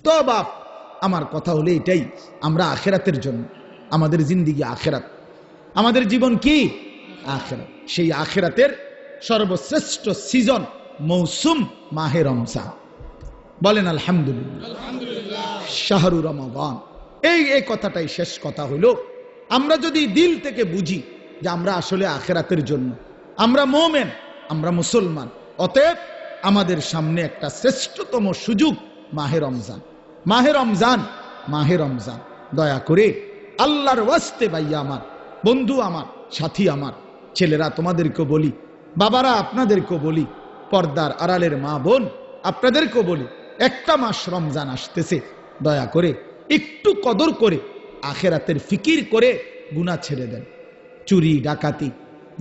তো বাপ আমার কথা হলো এটাই, আমরা আখেরাতের জন্য, আমাদের জিন্দিগি আখেরাত, আমাদের জীবন কি আখেরাত। সেই আখেরাতের সর্বশ্রেষ্ঠ সিজন মৌসুম মাহে রমজান। বলেন আলহামদুলিল্লাহ, শাহরু রমাদান। এই কথাটাই শেষ কথা হলো, আমরা যদি দিল থেকে বুঝি যে আমরা আসলে আখেরাতের জন্য, আমরা মোমেন, আমরা মুসলমান, অতএব আমাদের সামনে একটা শ্রেষ্ঠতম সুযোগ মাহে রমজান। মাহে রমজান, মাহে রমজান। দয়া করে আল্লাহর ওয়াস্তে ভাইয়া আমার, বন্ধু আমার, সাথী আমার, ছেলেরা তোমাদেরকে বলি, বাবারা আপনাদেরকেও বলি, পর্দার আড়ালের মা বোন আপনাদেরকেও বলি, একটা মাস রমজান আসতেছে, দয়া করে একটু কদর করে আখেরাতের ফিকির করে গুনাহ ছেড়ে দেন। চুরি, ডাকাতি,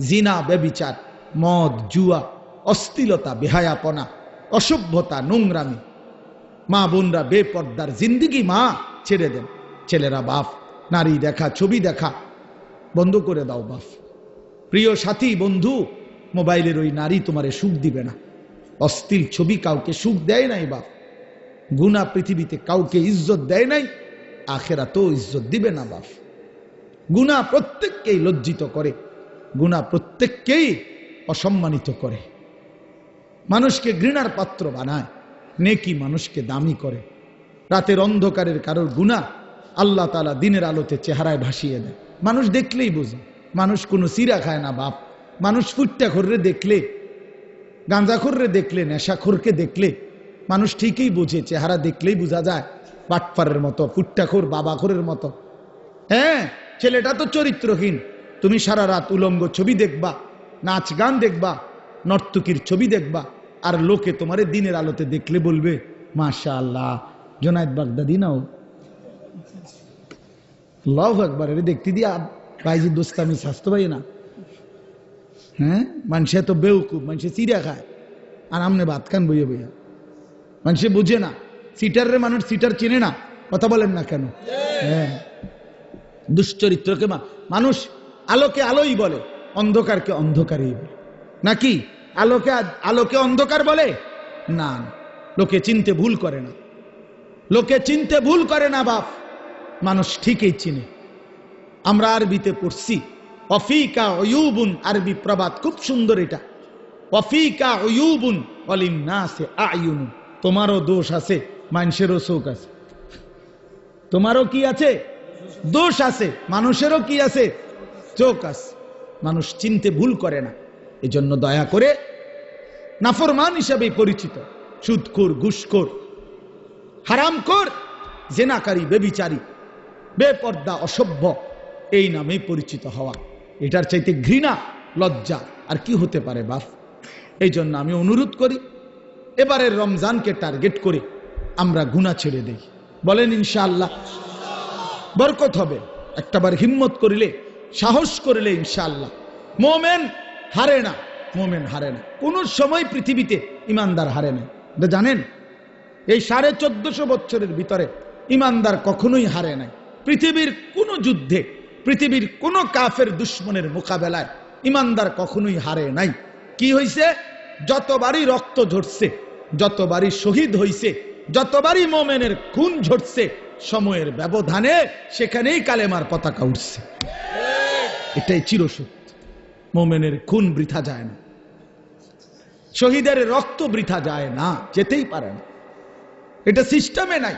জিনা, ব্যভিচার, মদ, জুয়া, অশ্লীলতা, বেহায়াপনা, অসভ্যতা, নোংরামি, মা বোনরা বেপর্দার জিন্দিগি মা ছেড়ে দেন। ছেলেরা বাপ, নারী দেখা, ছবি দেখা বন্ধ করে দাও বাপ। প্রিয় সাথী বন্ধু, মোবাইলের ওই নারী তোমারে সুখ দিবে না। অশ্লীল ছবি কাউকে সুখ দেয় নাই বাপ। গুনাহ পৃথিবীতে কাউকে ইজ্জত দেয় নাই, আখেরাতেও ইজ্জত দিবে না বাপ। গুনাহ প্রত্যেককেই লজ্জিত করে, গুনাহ প্রত্যেককেই অসম্মানিত করে, মানুষকে ঘৃণার পাত্র বানায়, নেকি মানুষকে দামি করে। রাতের অন্ধকারের কারোর গুনাহ আল্লাহ তাআলা দিনের আলোতে চেহারায় ভাসিয়ে দেয়, মানুষ দেখলেই বোঝে। মানুষ কোনো সিরা খায় না বাপ। মানুষ ফুট্টাখোররে দেখলে, গাঁজাখোররে দেখলে, নেশাখোরকে দেখলে মানুষ ঠিকই বোঝে, চেহারা দেখলেই বোঝা যায় বাটপারের মতো, ফুট্টাখোর, বাবাখোরের মতো। হ্যাঁ, ছেলেটা তো চরিত্রহীন। তুমি সারা রাত উলঙ্গ ছবি দেখবা, নাচ গান দেখবা, নর্তকীর ছবি দেখবা, আর লোকে তোমারে দিনের আলোতে দেখলে বলবে মাশাআল্লাহ, জোনায়েদ বাগদাদি নাও, আল্লাহু আকবার, এর দেখতে দিয়া বাইজি দোস্তামি স্বাস্থ্য পাই না। হ্যাঁ, মানুষে তো বেউকুব, মানুষে চিড়া খায় আর আমনে ভাত খান বইয়া বইয়া। মানুষে বুঝে না, সিটারের মানুষ সিটার চেনে না, কথা বলেন না কেন? হ্যাঁ, দুশ্চরিত্রকে মানুষ আলোকে আলোই বলে, অন্ধকারকে অন্ধকারই বলে। নাকি আলোকে আলোকে অন্ধকার বলে না? লোকে চিনতে ভুল করে না, লোকে চিনতে ভুল করে না বাপ, মানুষ ঠিকই চিনে। আমরা আরবিতে পড়ছি ওয়াফিকা উয়ুবুন, আরবি প্রবাদ খুব সুন্দর এটা। ওয়াফিকা উয়ুবুন ওয়ালিন্নাসি আয়ুন, তোমারও দোষ আছে, মানুষেরও চোখ আছে। তোমারও কি আছে? দোষ আছে। মানুষেরও কি আছে? চোখ আছে। মানুষ চিনতে ভুল করে না। এজন্য দয়া করে নাফরমান হিসাবে পরিচিত সুদখোর, ঘুষখোর, হারামখোর, জেনাকারী, বেবিচারী, বেপর্দা, অসভ্য, এই নামেই পরিচিত হওয়া, এটার চাইতে ঘৃণা, লজ্জা আর কি হতে পারে বাপ? এই জন্য আমি অনুরোধ করি, এবারের রমজানকে টার্গেট করে আমরা গুনাহ ছেড়ে দেই। বলেন ইনশাআল্লাহ বরকত হবে। একটাবার হিম্মত করিলে, সাহস করিলে ইনশাআল্লাহ। মোমেন হারে না, মোমেন হারে না। কোন সময় পৃথিবীতে ইমানদার হারে না, এটা জানেন? এই 1450 বছরের ভিতরে ইমানদার কখনোই হারে নাই। পৃথিবীর কোন যুদ্ধে, পৃথিবীর কোন কাফের দুশ্মনের মোকাবেলায় ইমানদার কখনোই হারে নাই। কি হইছে? যতবারই রক্ত ঝরছে, যতবারই শহীদ হইছে, যতবারই মোমেনের খুন ঝরছে, সময়ের ব্যবধানে সেখানেই কালেমার পতাকা উঠছে। এটাই চিরসত্য। মোমেনের খুন বৃথা যায় না, শহীদের রক্ত বৃথা যায় না, যেতেই পারে না, এটা সিস্টেমে নাই।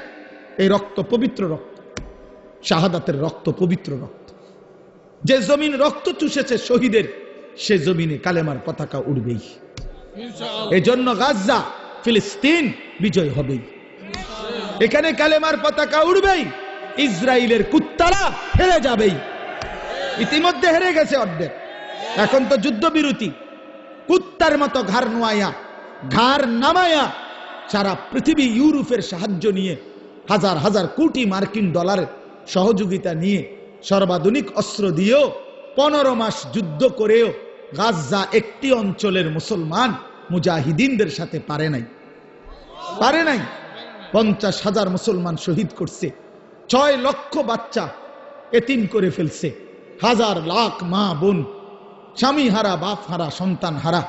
এই রক্ত পবিত্র রক্ত, শাহাদাতের রক্ত পবিত্র রক্ত। যে জমিন রক্ত চুষেছে শহীদের, সে জমিনে কালেমার পতাকা উড়বেই। এই জন্য গাজা, ফিলিস্তিন বিজয় হবেই, এখানে কালেমার পতাকা উড়বেই। ইসরায়েলের কুত্তারা হেরে যাবেই, ইতিমধ্যে হেরে গেছে অর্ধেক। এখন তো যুদ্ধবিরতি, কুত্তার মতো ঘাড় নোয়াইয়া, ঘাড় নামায়া সারা পৃথিবী ইউরোপের সাহায্য নিয়ে, হাজার হাজার কোটি মার্কিন ডলারের সহযোগিতা নিয়ে, সর্বাধুনিক অস্ত্র দিয়েও 15 মাস যুদ্ধ করেও গাজা একটি অঞ্চলের মুসলমান মুজাহিদিনদের সাথে পারে নাই, পারে নাই। 50,000 মুসলমান শহীদ করছে, 6 লক্ষ বাচ্চা এতিম করে ফেলছে, হাজার লাখ মা বোন স্বামী হারা, বাপ হারা, সন্তান হারা।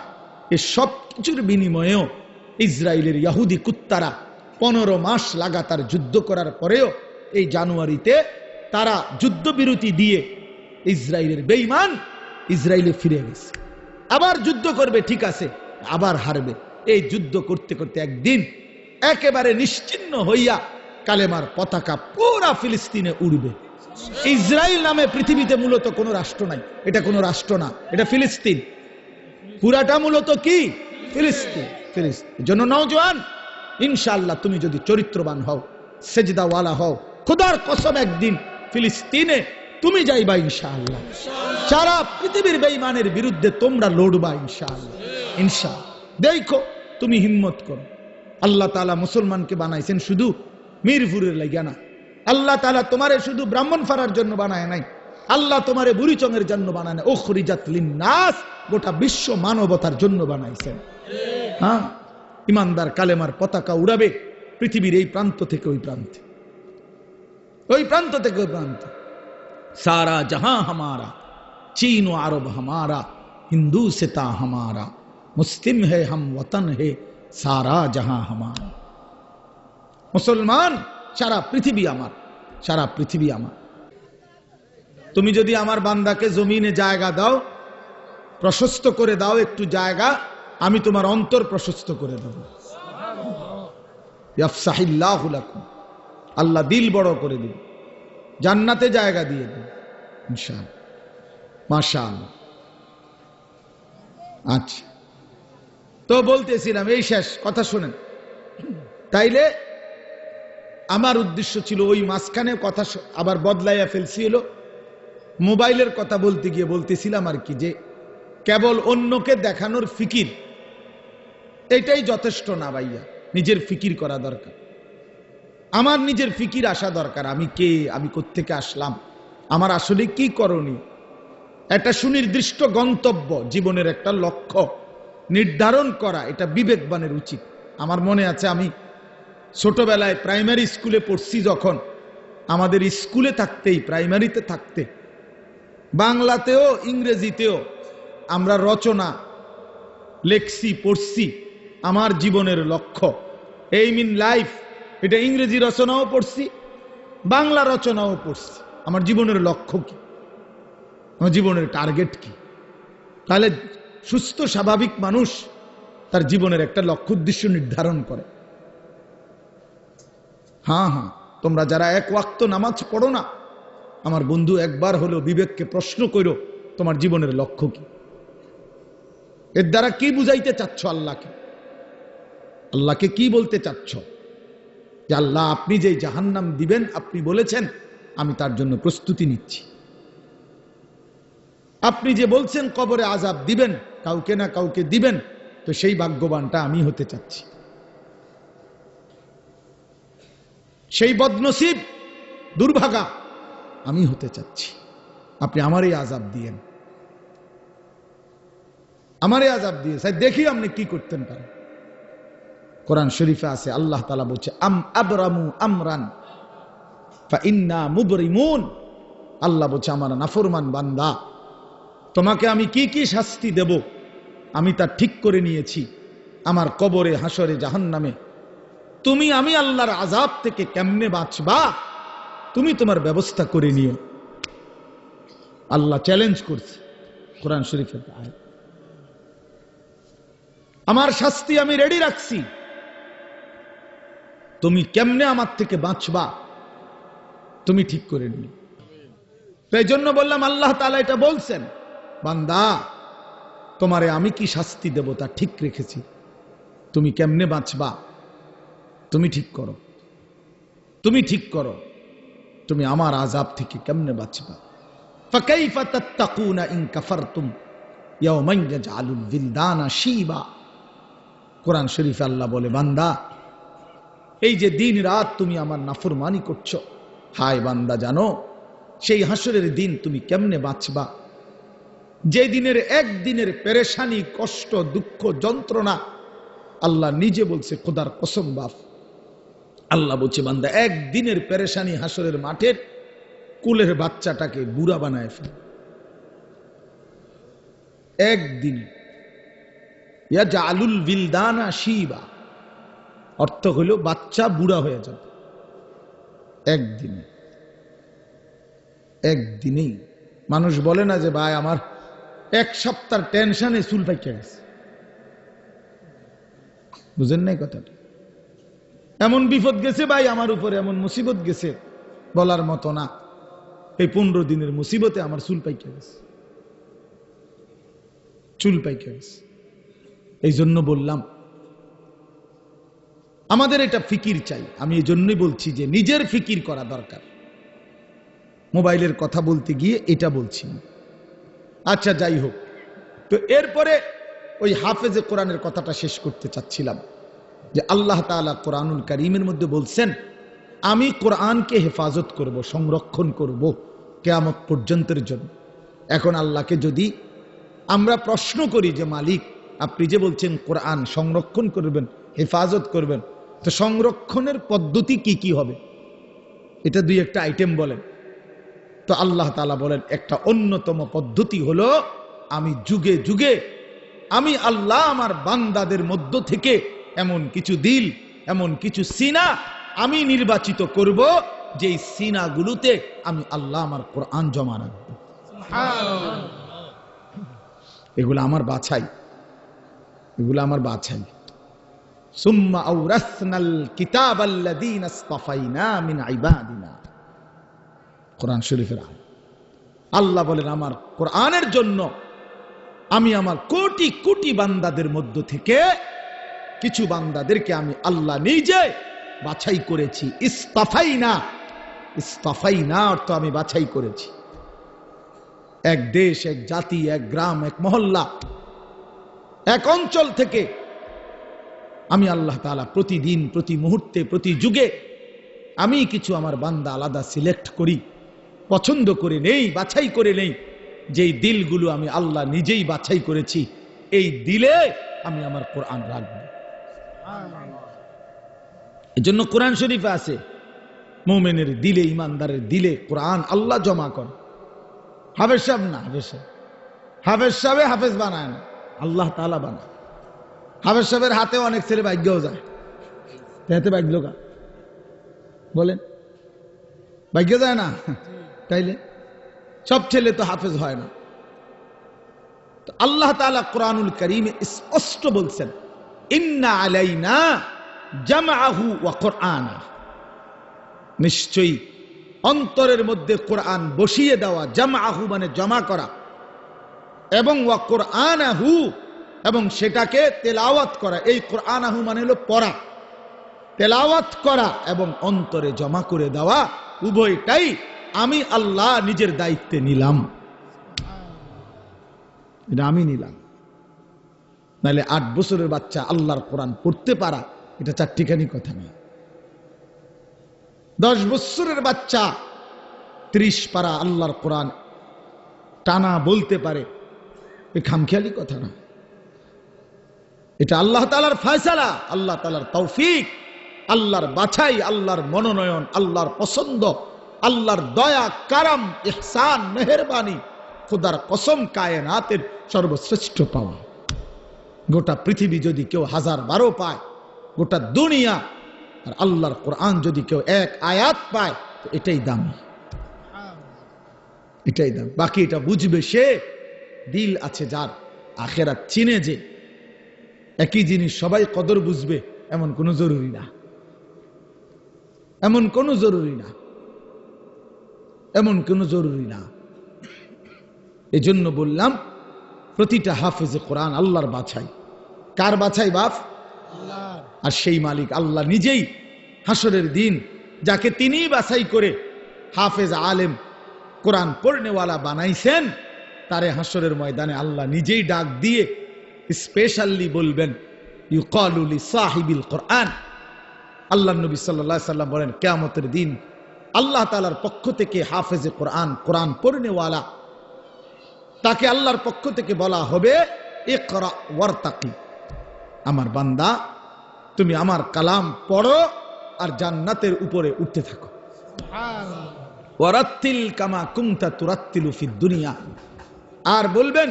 এ সব কিছুর বিনিময়েও ইসরায়েলের ইহুদি কুত্তারা 15 মাস লাগাতার যুদ্ধ করার পরেও এই জানুয়ারিতে তারা যুদ্ধবিরতি দিয়ে ইসরায়েলের বেঈমান ইসরায়েলে ফিরে গেছে। আবার যুদ্ধ করবে, ঠিক আছে, আবার হারবে। এই যুদ্ধ করতে করতে একদিন একেবারে নিশ্চিহ্ন হইয়া কালেমার পতাকা পুরা ফিলিস্তিনে উড়বে। ইসরায়েল নামে পৃথিবীতে মূলত কোনো রাষ্ট্র নাই, এটা কোনো রাষ্ট্র না, এটা ফিলিস্তিন। পুরাটা মূলত কি? ফিলিস্তিন। ফিলিস্তিন জন্য নওজোয়ান, ইনশাআল্লাহ তুমি যদি চরিত্রবান হও, সেজদাওয়ালা হও, খোদার কসম একদিন ফিলিস্তিনে তুমি যাইবা ইনশাআল্লাহ। সারা পৃথিবীর বেঈমানের বিরুদ্ধে তোমরা লড়বা ইনশাআল্লাহ। ইনশাআল্লাহ দেখো, তুমি হিম্মত করো। আল্লাহ তাআলা মুসলমানকে বানাইছেন শুধু মিরপুরের লাগিয়া না। আল্লাহ তাআলা তোমারে শুধু ব্রাহ্মণপাড়ার জন্য বানায় নাই, আল্লাহ তোমারে বুড়িচংয়ের জন্য বানায় না, উখরিজাত লিন্নাস, গোটা বিশ্ব মানবতার জন্য বানাইছেন। হ্যাঁ, ইমানদার কালেমার পতাকা উড়াবে পৃথিবীর এই প্রান্ত থেকে ওই প্রান্তে, ওই প্রান্ত থেকে ওই প্রান্তে। সারা জাহাं हमारा, चीन व अरब हमारा, हिंदू सिता हमारा, मुस्लिम है हम वतन है सारा जहां हमारा। মুসলমান সারা পৃথিবী আমার, সারা পৃথিবী আমার। তুমি যদি আমার বান্দাকে জমিনে জায়গা দাও, প্রশস্ত করে দাও একটু জায়গা, আমি তোমার অন্তর প্রশস্ত করে দেব। ইয়াফসাহিল্লাহু লাকুম, আল্লাহ দিল বড় করে দিবে, জান্নাতে জায়গা দিয়ে দেবে ইনশাআল্লাহ। মাশাআল্লাহ। আচ্ছা, তো বলতেছিলাম, এই শেষ কথা শুনেন। তাইলে আমার উদ্দেশ্য ছিল ওই মাঝখানে কথা আবার বদলাইয়া ফেলছি, হলো মোবাইলের কথা বলতে গিয়ে বলতেছিলাম আর কি, যে কেবল অন্যকে দেখানোর ফিকির এটাই যথেষ্ট না ভাইয়া, নিজের ফিকির করা দরকার। আমার নিজের ফিকির আসা দরকার, আমি কে, আমি কোত্থেকে আসলাম, আমার আসলে কি করণীয়, একটা সুনির্দিষ্ট গন্তব্য, জীবনের একটা লক্ষ্য নির্ধারণ করা, এটা বিবেকবানের উচিত। আমার মনে আছে আমি ছোটবেলায় প্রাইমারি স্কুলে পড়ছি, যখন আমাদের স্কুলে থাকতেই, প্রাইমারিতে থাকতে, বাংলাতেও ইংরেজিতেও আমরা রচনা লেখছি, পড়ছি, আমার জীবনের লক্ষ্য, এইম ইন লাইফ, এটা ইংরেজি রচনাও পড়ছি, বাংলা রচনাও পড়ছি। আমার জীবনের লক্ষ্য কি, আমার জীবনের টার্গেট কি? তাহলে সুস্থ স্বাভাবিক মানুষ তার জীবনের একটা লক্ষ্য উদ্দেশ্য নির্ধারণ করে। হ্যাঁ হ্যাঁ, তোমরা যারা এক ওয়াক্ত নামাজ পড়ো না, আমার বন্ধু, একবার হলো বিবেককে প্রশ্ন করো, তোমার জীবনের লক্ষ্য কি? এর দ্বারা কি বুঝাইতে চাচ্ছ আল্লাহকে? আল্লাহকে কি বলতে চাচ্ছ? যে আল্লাহ, আপনি যে জাহান্নাম দিবেন, আপনি বলেছেন, আমি তার জন্য প্রস্তুতি নিচ্ছি। আপনি যে বলছেন কবরে আযাব দিবেন, কাউকে না কাউকে দিবেন, তো সেই ভাগ্যবানটা আমি হতে চাচ্ছি, সেই বদনসিব দুর্ভাগা আমি হতে চাচ্ছি। আপনি আমারই আযাব দিয়েন, আমারই আযাব দিয়ে দেখি আপনি কি করতেন পারেন। কোরআন শরীফে আছে, আল্লাহ তাআলা বলছে, আম আবরামু আমরান ফাইন্না মুবরিমুন। আল্লাহ বলছে, আমার নাফরমান বান্দা, তোমাকে আমি কি কি শাস্তি দেব আমি তা ঠিক করে নিয়েছি। আমার কবরে, হাসরে, জাহান্নামে তুমি, আমি আল্লাহর আযাব থেকে কেমনে বাঁচবা, তুমি তোমার ব্যবস্থা করে নিও। আল্লাহ চ্যালেঞ্জ করছে কোরআন শরীফের আয়াত। আমার শাস্তি আমি রেডি রাখছি, তুমি কেমনে আমার থেকে বাঁচবা তুমি ঠিক করে নিও। এই জন্য বললাম, আল্লাহ তাআলা এটা বলছেন, বান্দা, তোমারে আমি কি শাস্তি দেব তা ঠিক রেখেছি, তুমি কেমনে বাঁচবা তুমি ঠিক করো, তুমি ঠিক করো, তুমি আমার আযাব থেকে কেমনে বাঁচবা। ফাকাইফা তাত্তাকুনা ইন কাফারতুম ইয়াওমান ইয়াজআলুল বিলদানা শিবা। কোরআন শরীফে আল্লাহ বলে, বান্দা, এই যে দিন রাত তুমি আমার নাফরমানি করছো, হায় বান্দা, জানো সেই হাসরের দিন তুমি কেমনে বাঁচবা, যে দিনের একদিনের পেরেশানি, কষ্ট, দুঃখ, যন্ত্রণা, আল্লাহ নিজে বলছে, খোদার কসম বাপ, আল্লাহ বলছে, বান্দা, একদিনের পেরেশানি হাসরের মাঠের কুলের বাচ্চাটাকে বুড়া বানায় ফেলে, একদিন। ইয়াজআলুল বিলদানা শিবা, অর্থ হইল বাচ্চা বুড়া হয়ে যাবে একদিনে। একদিনেই। মানুষ বলে না যে ভাই আমার এক সপ্তাহ টেনশনে চুল পাইকে গেছে, বুঝেন নাই কথাটা? এমন বিপদ গেছে ভাই আমার উপরে, এমন মুসিবত গেছে বলার মতো না। এই 15 দিনের মুসিবতে আমার চুল পাইকে গেছে, চুল পাইকে গেছে। এই জন্য বললাম আমাদের এটা ফিকির চাই। আমি এই জন্যই বলছি যে নিজের ফিকির করা দরকার। মোবাইলের কথা বলতে গিয়ে এটা বলছি। আচ্ছা যাই হোক, তো এরপরে ওই হাফেজে কোরআনের কথাটা শেষ করতে চাচ্ছিলাম যে আল্লাহ তাআলা কোরআনুল কারীমের মধ্যে বলছেন আমি কোরআনকে হেফাজত করব, সংরক্ষণ করব কিয়ামত পর্যন্তের জন্য। এখন আল্লাহকে যদি আমরা প্রশ্ন করি যে মালিক আপনি যে বলছেন কোরআন সংরক্ষণ করবেন, হেফাজত করবেন, তো সংরক্ষণের পদ্ধতি কি কি হবে? এটা দুই একটা আইটেম বলেন। তো আল্লাহ তাআলা বলেন একটা অন্যতম পদ্ধতি হলো আমি যুগে যুগে আমি আল্লাহ আমার বান্দাদের মধ্য থেকে এমন কিছু দিল, এমন কিছু সিনা আমি নির্বাচিত করব যেই সিনাগুলোতে আমি আল্লাহ আমার কোরআন জমা রাখব। এগুলো আমার বাছাই, এগুলো আমার বাছাই। সুম্মা আওরাসনাল কিতাবাল্লাযীনা ইসতাফাইনা মিন ইবাদিনা, কোরআন শরীফের আয়াত। আল্লাহ বলেন আমার কোরআনের জন্য আমি আমার কোটি কোটি বান্দাদের মধ্য থেকে কিছু বান্দাদেরকে আমি আল্লাহ নিজে বাছাই করেছি। ইসতাফাইনা, ইসতাফাইনা অর্থ আমি বাছাই করেছি। এক দেশ, এক জাতি, এক গ্রাম, এক মহল্লা, এক অঞ্চল থেকে আমি আল্লাহ তাআলা প্রতিদিন, প্রতি মুহূর্তে, প্রতি যুগে আমি কিছু আমার বান্দা আলাদা সিলেক্ট করি, পছন্দ করে নেই, বাছাই করে নেই। যেই দিলগুলো আমি আল্লাহ নিজেই বাছাই করেছি, এই দিলে আমি আমার কোরআন রাখব। এজন্য কোরআন শরীফে আছে মুমিনের দিলে, ইমানদারের দিলে কোরআন আল্লাহ জমা করে। হাফেজ সাহেব না, হাফেজ সাহেব হাফেজ বানায় না, আল্লাহ তাআলা বানায়। হাফেজ সাহেবের হাতে অনেক ছেলে ভাগ্যও যায়, হাতে ভাগ্য কা বলেন, ভাগ্য যায় না? তাইলে সব ছেলে তো হাফেজ হয় না। তো আল্লাহ তাআলা কোরআনুল কারীমে স্পষ্ট বলছেন ইন্না আলাইনা জামআহু ওয়া কুরআনা, নিশ্চয়ই অন্তরের মধ্যে কোরআন বসিয়ে দেওয়া, জামআহু মানে জমা করা, এবং ওয়া কুরআনাহু এবং সেটাকে তেলাওয়াত করা। এই কুরআনাহু মানে হলো পড়া, তেলাওয়াত করা এবং অন্তরে জমা করে দেওয়া, উভয়টাই আমি আল্লাহ নিজের দায়িত্বে নিলাম। এটা আমি নিলাম। নাহলে 8 বছরের বাচ্চা আল্লাহর কোরআন পড়তে পারা এটা চারটিখানি কথা না। 10 বছরের বাচ্চা 30 পারা আল্লাহর কোরআন টানা বলতে পারে, এ খামখেয়ালি কথা না। এটা আল্লাহ তাআলার ফয়সালা, আল্লাহ তাআলার তৌফিক, আল্লাহর বাছাই, আল্লাহর মনোনয়ন, আল্লাহর পছন্দ, আল্লাহর দয়া, কারাম, ইহসান, মেহেরবানি, খোদার কসম কায়নাতের সর্বশ্রেষ্ঠ পাওয়া। গোটা পৃথিবী যদি কেউ 1000-12 পায়, গোটা দুনিয়া, আর আল্লাহর কোরআন যদি কেউ 1 আয়াত পায়, তো এটাই দামি, এটাই দাম। বাকি এটা বুঝবে সে, দিল আছে যার, আখেরাত চিনে যে। একই জিনিস সবাই কদর বুঝবে এমন কোনো জরুরি না, এমন কোনো জরুরি না, এমন কোনো জরুরি না। এজন্য বললাম প্রতিটা হাফেজে কোরআন আল্লাহর বাছাই। কার বাছাই বাপ? আল্লাহ। আর সেই মালিক আল্লাহ নিজেই হাসরের দিন যাকে তিনিই বাছাই করে হাফেজ আলেম কোরআন পড়নেওয়ালা বানাইছেন, তারে হাসরের ময়দানে আল্লাহ নিজেই ডাক দিয়ে স্পেশালি বলবেন ইউকালু লিসাহিবিল কোরআন। আল্লাহ নবী সাল্লাল্লাহু আলাইহি সাল্লাম বলেন কিয়ামতের দিন আল্লাহ তাআলার পক্ষ থেকে হাফেজে কোরআন, কোরআন পড়নেওয়ালা, তাকে আল্লাহর পক্ষ থেকে বলা হবে ইকরা ওয়ারতাকি, আমার বান্দা তুমি আমার কালাম পড়ো আর জান্নাতের উপরে উঠতে থাকো। ওয়ারাত্তিল কামা কুনতা তুরাত্তিলু ফিদ দুনিয়া, আর বলবেন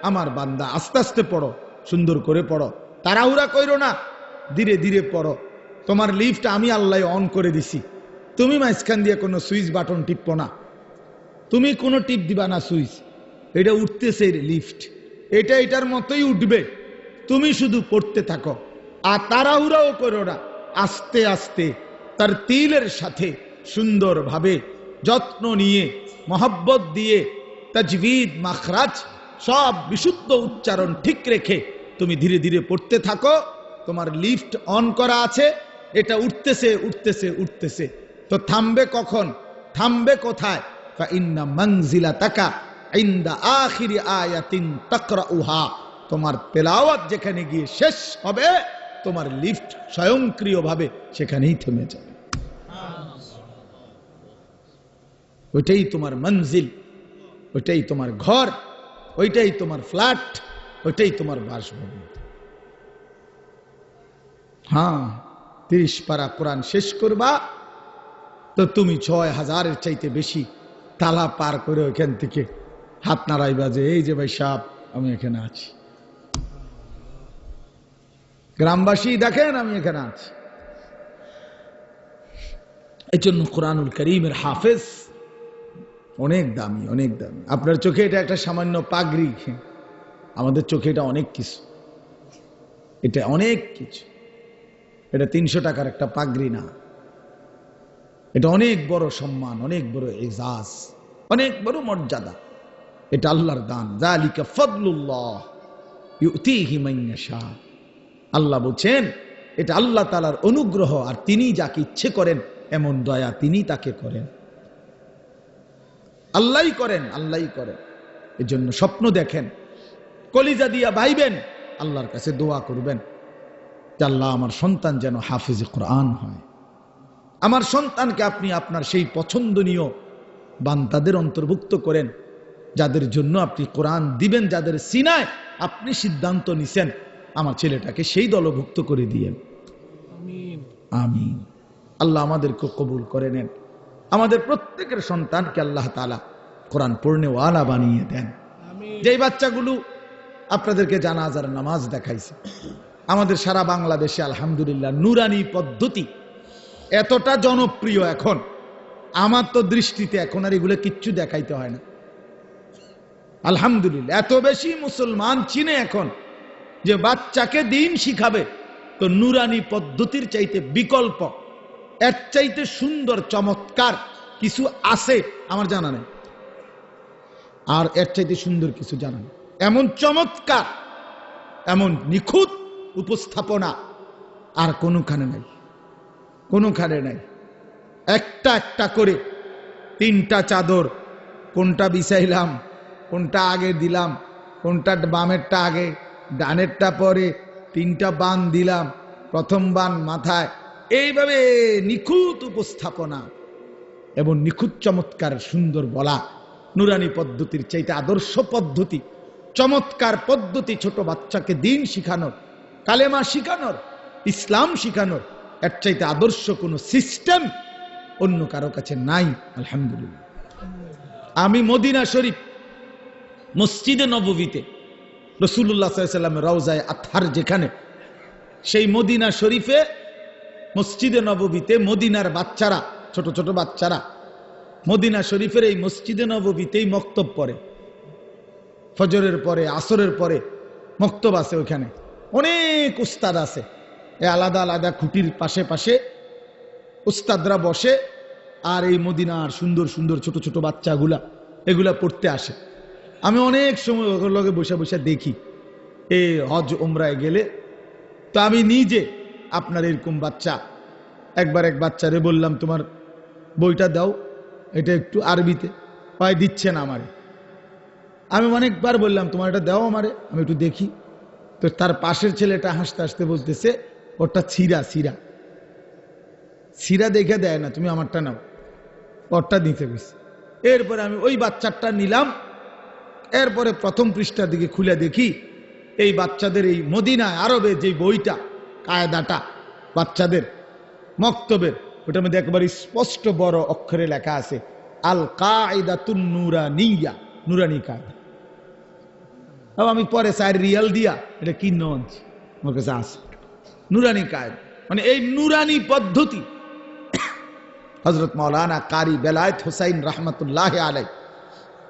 আমার বান্দা আস্তে আস্তে পড়ো, সুন্দর করে পড়ো, তাড়াহুড়া কইরো না, ধীরে ধীরে পড়ো, তোমার লিফট আমি আল্লাহ অন করে দিছি, তুমি মাঝখান দিয়ে কোনো সুইচ বাটন টিপো না, তুমি কোনো টিপ দিবা না সুইচ, এটা উঠতেছে লিফট, এটা এটার মতোই উঠবে, তুমি শুধু পড়তে থাকো। আর তাড়াহুড়াও করো না, আস্তে আস্তে তার তিলের সাথে সুন্দরভাবে যত্ন নিয়ে মহব্বত দিয়ে তাজবিদ মাখরাজ সব বিশুদ্ধ উচ্চারণ ঠিক রেখে তুমি ধীরে ধীরে পড়তে থাকো। তোমার লিফট অন করা আছে, এটা উঠতেছে উঠতেছে উঠতেছে, তো থামবে কখন, থামবে কোথায়? ফাইন্না মানজিলাতাকা ইনদা আখিরি আয়াতিন তাকরাউহা, তোমার তেলাওয়াত যেখানে গিয়ে শেষ হবে তোমার লিফট স্বয়ংক্রিয়ভাবে সেখানেই থেমে যাবে। ওইটাই তোমার মঞ্জিল, ওইটাই তোমার ঘর, ওইটাই তোমার ফ্ল্যাট, ওইটাই তোমার বাসভবন। হ্যাঁ, 30 পারা কোরআন শেষ করবা তো তুমি 6000-এর চাইতে বেশি তালা পার করে ওইখান থেকে হাত নাড়াইবা যে এই যে ভাই সাহেব আমি এখানে আছি, গ্রামবাসী দেখেন আমি এখানে আছি। এই জন্য কোরআনুল কারীমের হাফেজ অনেক দামি, অনেক দামি। আপনার চোখে এটা একটা সামান্য পাগড়ি, আমাদের চোখে এটা অনেক কিছু, এটা অনেক কিছু। এটা 300 টাকার একটা পাগড়ি না, এটা অনেক বড় সম্মান, অনেক বড় এজাজ, অনেক বড় মর্যাদা। এটা আল্লাহর দান। যালিকা ফাদলুল্লাহ ইউতিহি মান ইয়াশা। আল্লাহ বলছেন এটা আল্লাহ তাআলার অনুগ্রহ, আর তিনি যাকে ইচ্ছে করেন এমন দয়া তিনি তাকে করেন। আল্লাহই করেন, আল্লাহই করেন। এজন্য স্বপ্ন দেখেন, কলিজা দিয়া ভাইবেন, আল্লাহর কাছে দোয়া করবেন যে আল্লাহ আমার সন্তান যেন হাফেজে কোরআন হয়, আমার সন্তানকে আপনি আপনার সেই পছন্দনীয় বান্দাদের অন্তর্ভুক্ত করেন যাদের জন্য আপনি কোরআন দিবেন, যাদের সিনায় আপনি সিদ্ধান্ত নিছেন আমার ছেলেটাকে সেই দলভুক্ত করে দিয়েন। আমিন। আল্লাহ আমাদেরকে কবুল করে নেন, আমাদের প্রত্যেকের সন্তানকে আল্লাহ তাআলা কোরআন পড়নেওয়ালা বানিয়ে দেন। যেই বাচ্চাগুলো আপনাদেরকে জানাজার নামাজ দেখাইছে, আমাদের সারা বাংলাদেশে আলহামদুলিল্লাহ নুরানি পদ্ধতি এতটা জনপ্রিয়, এখন আমার তো দৃষ্টিতে এখন আর এগুলো কিচ্ছু দেখাইতে হয় না। আলহামদুলিল্লাহ এত বেশি মুসলমান চিনে এখন যে বাচ্চাকে দিন শিখাবে তো নুরানি পদ্ধতির চাইতে বিকল্প, এর চাইতে সুন্দর চমৎকার কিছু আছে আমার জানা নেই, আর এর চাইতে সুন্দর কিছু জানা নেই। এমন চমৎকার, এমন নিখুঁত উপস্থাপনা আর কোনোখানে নাই, কোনোখানে নাই। একটা একটা করে 3টা চাদর, কোনটা বিছাইলাম, কোনটা আগে দিলাম, কোনটা বামেরটা আগে ডানেরটা পরে, 3টা বান দিলাম, প্রথম বান মাথায়, এইভাবে নিখুঁত উপস্থাপনা এবং নিখুঁত চমৎকার সুন্দর বলা। নুরানি পদ্ধতির চাইতে আদর্শ পদ্ধতি, চমৎকার পদ্ধতি ছোট বাচ্চাকে দিন শিখানোর, কালেমা শিখানোর, ইসলাম শিখানোর, এর চাইতে আদর্শ কোনো সিস্টেম অন্য কারো কাছে নাই। আলহামদুলিল্লাহ। আমি মদিনা শরীফ মসজিদে নববীতে রাসূলুল্লাহ সাল্লাল্লাহু আলাইহি ওয়াসাল্লামের রওজায়ে আতহার যেখানে, সেই মদিনা শরীফে মসজিদে নববীতে মদিনার বাচ্চারা, ছোট ছোট বাচ্চারা মদিনা শরীফের এই মসজিদে নববীতেই মক্তব পড়ে। ফজরের পরে, আসরের পরে মক্তব আছে, ওইখানে অনেক উস্তাদ আছে, এই আলাদা আলাদা খুঁটির পাশে পাশে উস্তাদরা বসে, আর এই মদিনার সুন্দর সুন্দর ছোট ছোট বাচ্চাগুলা এগুলা পড়তে আসে। আমি অনেক সময় ওগুলোর লগে বসে বসে দেখি এই হজ উমরায় গেলে। তো আমি নিজে আপনার এরকম বাচ্চা, একবার এক বাচ্চারে বললাম তোমার বইটা দাও, এটা একটু আরবিতে, পায় দিচ্ছে না আমারে। আমি অনেকবার বললাম তোমার এটা দাও আমারে, আমি একটু দেখি। তো তার পাশের ছেলেটা হাসতে হাসতে বলতেছে ওটা ছিঁড়া, ছিঁড়া ছিঁড়া দেখে দেয় না, তুমি আমারটা নাও, ওরটা দিতে গেছি। এরপরে আমি ওই বাচ্চাটা নিলাম, এরপরে প্রথম পৃষ্ঠার দিকে খুলে দেখি এই বাচ্চাদের এই মদিনায় আরবে যে বইটা, কায়দাটা বাচ্চাদের মক্তবের, ওটার মধ্যে একবার স্পষ্ট বড় অক্ষরে লেখা আছে আল কায়দাতুন নুরানিয়া, নুরানি কায়দা। আমি পরে 4 রিয়াল দিয়া এটা কিনে আনছি, আমার কাছে আছে নুরানি কায়দা। মানে এই নুরানি পদ্ধতি হযরত মাওলানা কারি বেলায়েত হোসাইন রহমতুল্লাহ আলাই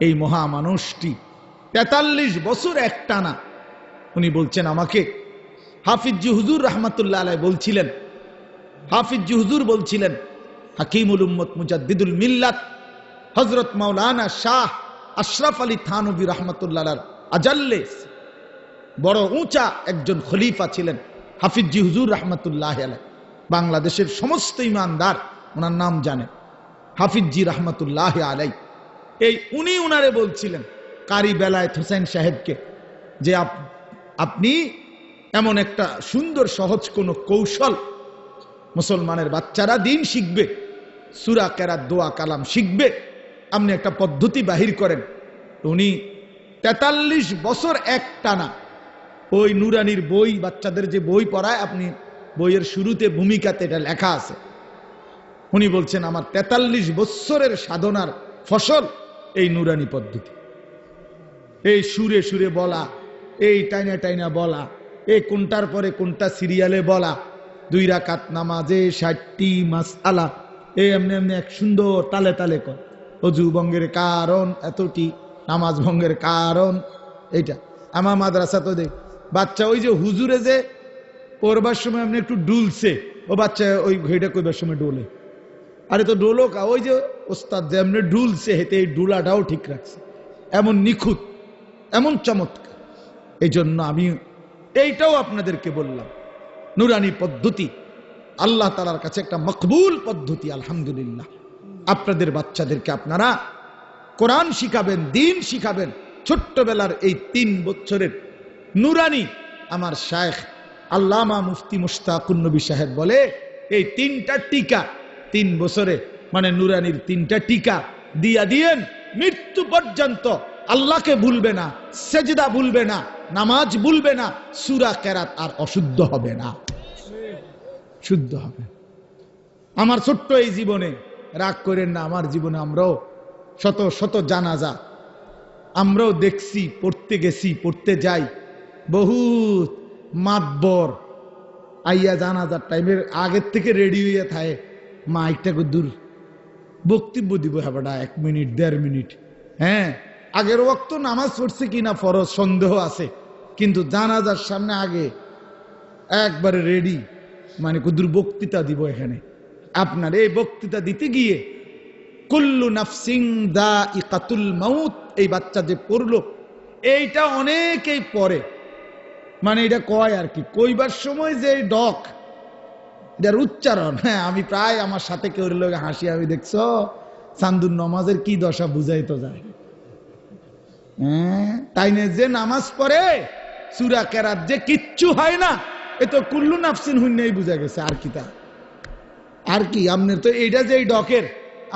এই মহামানুষটি ৪৩ বছর একটানা উনি বলছেন আমাকে, হাফিজ হুজুর রহমতুল্লাহ আলাই বলছিলেন, হাফিজ হুজুর বলছিলেন, হাকিমুল উম্মত মুজাদ্দিদুল মিল্লাত হযরত মাওলানা শাহ আশরাফ আলী থানভী রহমতুল্লাহ আজাল্লে বড় উঁচা একজন খলিফা ছিলেন হাফিজ হুজুর রহমতুল্লাহ আলাই। বাংলাদেশের সমস্ত ইমানদার ওনার নাম জানে, হাফিজি রহমতুল্লাহ আলাই। এই উনি উনারে বলছিলেন কারি বেলায়েত হোসেন সাহেবকে যে আপনি এমন একটা সুন্দর সহজ কোন কৌশল, মুসলমানের বাচ্চারা দিন শিখবে, সূরা কেরাত দোয়া কালাম শিখবে, আপনি একটা পদ্ধতি বাহির করেন। উনি ৪৩ বছর একটানা ওই নুরানির বই, বাচ্চাদের যে বই পড়ায়, আপনি বইয়ের শুরুতে ভূমিকাতে এটা লেখা আছে, উনি বলছেন আমার ৪৩ বছরের সাধনার ফসল এই নুরানি পদ্ধতি। এই সুরে সুরে বলা, এই টাইনা টাইনা বলা, এই কোনটার পরে কোনটা সিরিয়ালে বলা, 2 রাকাত নামাজে 60টি মাসআলা, এই এমনি এমনি এক সুন্দর তালে তালে কর, অজু ভঙ্গের কারণ এতটি, নামাজ ভঙ্গের কারণ এইটা। আমার মাদ্রাসা তো দেখ বাচ্চা ওই যে হুজুরে যে পড়বার সময় আপনি একটু ডুলছে, ও বাচ্চা ওই ঘড়িটা কইবার সময় ডোলে, আরে তো ডোলো কা, ওই যে ওস্তাদ যে এমনি ডুলছে হেতে এই ডুলাটাও ঠিক রাখছে, এমন নিখুঁত, এমন চমৎকার। এই জন্য আমি এইটাও আপনাদেরকে বললাম, নুরানি পদ্ধতি আল্লাহ তাআলার কাছে একটা মকবুল পদ্ধতি। আলহামদুলিল্লাহ, আপনাদের বাচ্চাদেরকে আপনারা কোরআন শিখাবেন, দিন শিখাবেন। ছোট্টবেলার এই 3 বছরের নুরানি, আমার শায়েখ আল্লামা মুফতি মুশতাকুন নবী সাহেব বলে এই 3টা টিকা 3 বছরে, মানে নুরানির 3টা টিকা দিয়া দিয়েন, মৃত্যু পর্যন্ত আল্লাহকে ভুলবে না, সেজদা ভুলবে না, নামাজ ভুলবে না, সূরা কেরাত আর অশুদ্ধ হবে না, শুদ্ধ হবে। আমার ছোট্ট এই জীবনে, রাগ করেন না, আমার জীবনে আমরাও শত শত জানাজা আমরাও দেখছি, পড়তে গেছি, পড়তে যাই, বহুত মাতবর আইয়া জানাজার টাইমের আগের থেকে রেডি হইয়া থাকে, মাইকটা দূর বক্তব্য দিব, হ্যাঁ 1 মিনিট 1.5 মিনিট, হ্যাঁ আগের ওয়াক্ত নামাজ পড়ছে কিনা ফরজ সন্দেহ আছে, কিন্তু জানাজার সামনে আগে একবারে রেডি, মানে কুদুর বক্তৃতা দিব এখানে। আপনার এই বক্তৃতা দিতে গিয়ে কুল্লু নাফসিন যায়িকাতুল মাউত, এই বাচ্চা যে পড়লো এইটা অনেকেই পড়ে, মানে এটা কয় আর কি, কইবার সময় যে ডক এটার উচ্চারণ, হ্যাঁ আমি প্রায় আমার সাথে কেউ লোক হাসি, আমি দেখছো চান্দুর নামাজের কি দশা বুঝাইতো যায়, হ্যাঁ তাই না, যে নামাজ পড়ে সূরা কেরাত যে কিচ্ছু হয় না, এ তো কুল্লু নাফসিন হুন্নেই বুঝা গেছে, আর কি তা আর কি। আপনার তো এইটা যে ডকের,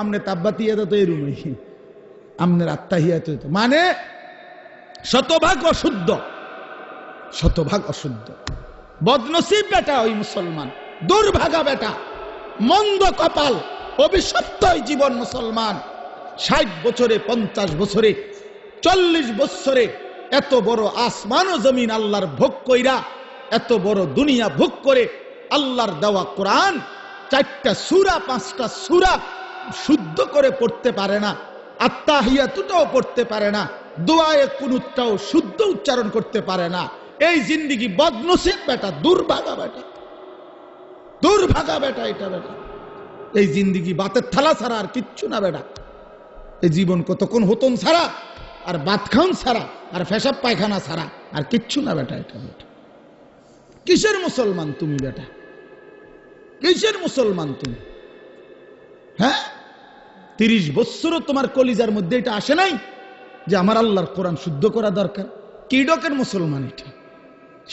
আপনার তাব্বাতিয়াত তো এরুমই, আপনার আত্মাহিয়াত মানে শতভাগ অশুদ্ধ, শতভাগ অশুদ্ধ। বদনসিব বেটা ওই মুসলমান, দুর্ভাগা বেটা, মন্দ কপাল, অভিশপ্ত জীবন মুসলমান। 60 বছরে, 50 বছরে, 40 বছরে এত বড় আসমান ও জমিন আল্লাহর ভোগ কইরা, এত বড় দুনিয়া ভোগ করে আল্লাহর দেওয়া কোরআন 4টা সূরা 5টা সূরা শুদ্ধ করে পড়তে পারে না, আত্তাহিয়াতুটাও পড়তে পারে না, দোয়ায়ে কুনুতটাও শুদ্ধ উচ্চারণ করতে পারে না। এই জিন্দেগি বদনসিব বেটা, দুর্ভাগা বেটা, দুর্ভাগা বেটা, এটা বেটা এই জিন্দেগি বাতের থালা ছাড়া আর কিচ্ছু না বেটা। এই জীবন কতক্ষণ হতন ছাড়া আর ভাত খাউন ছাড়া আর পেশাব পায়খানা ছাড়া আর কিচ্ছু না বেটা। এটা বেটা কিসের মুসলমান তুমি বেটা, কিসের মুসলমান তুমি? হ্যাঁ 30 বছরও তোমার কলিজার মধ্যে এটা আসে নাই যে আমার আল্লাহর কোরআন শুদ্ধ করা দরকার? কি ডকের মুসলমান এটা?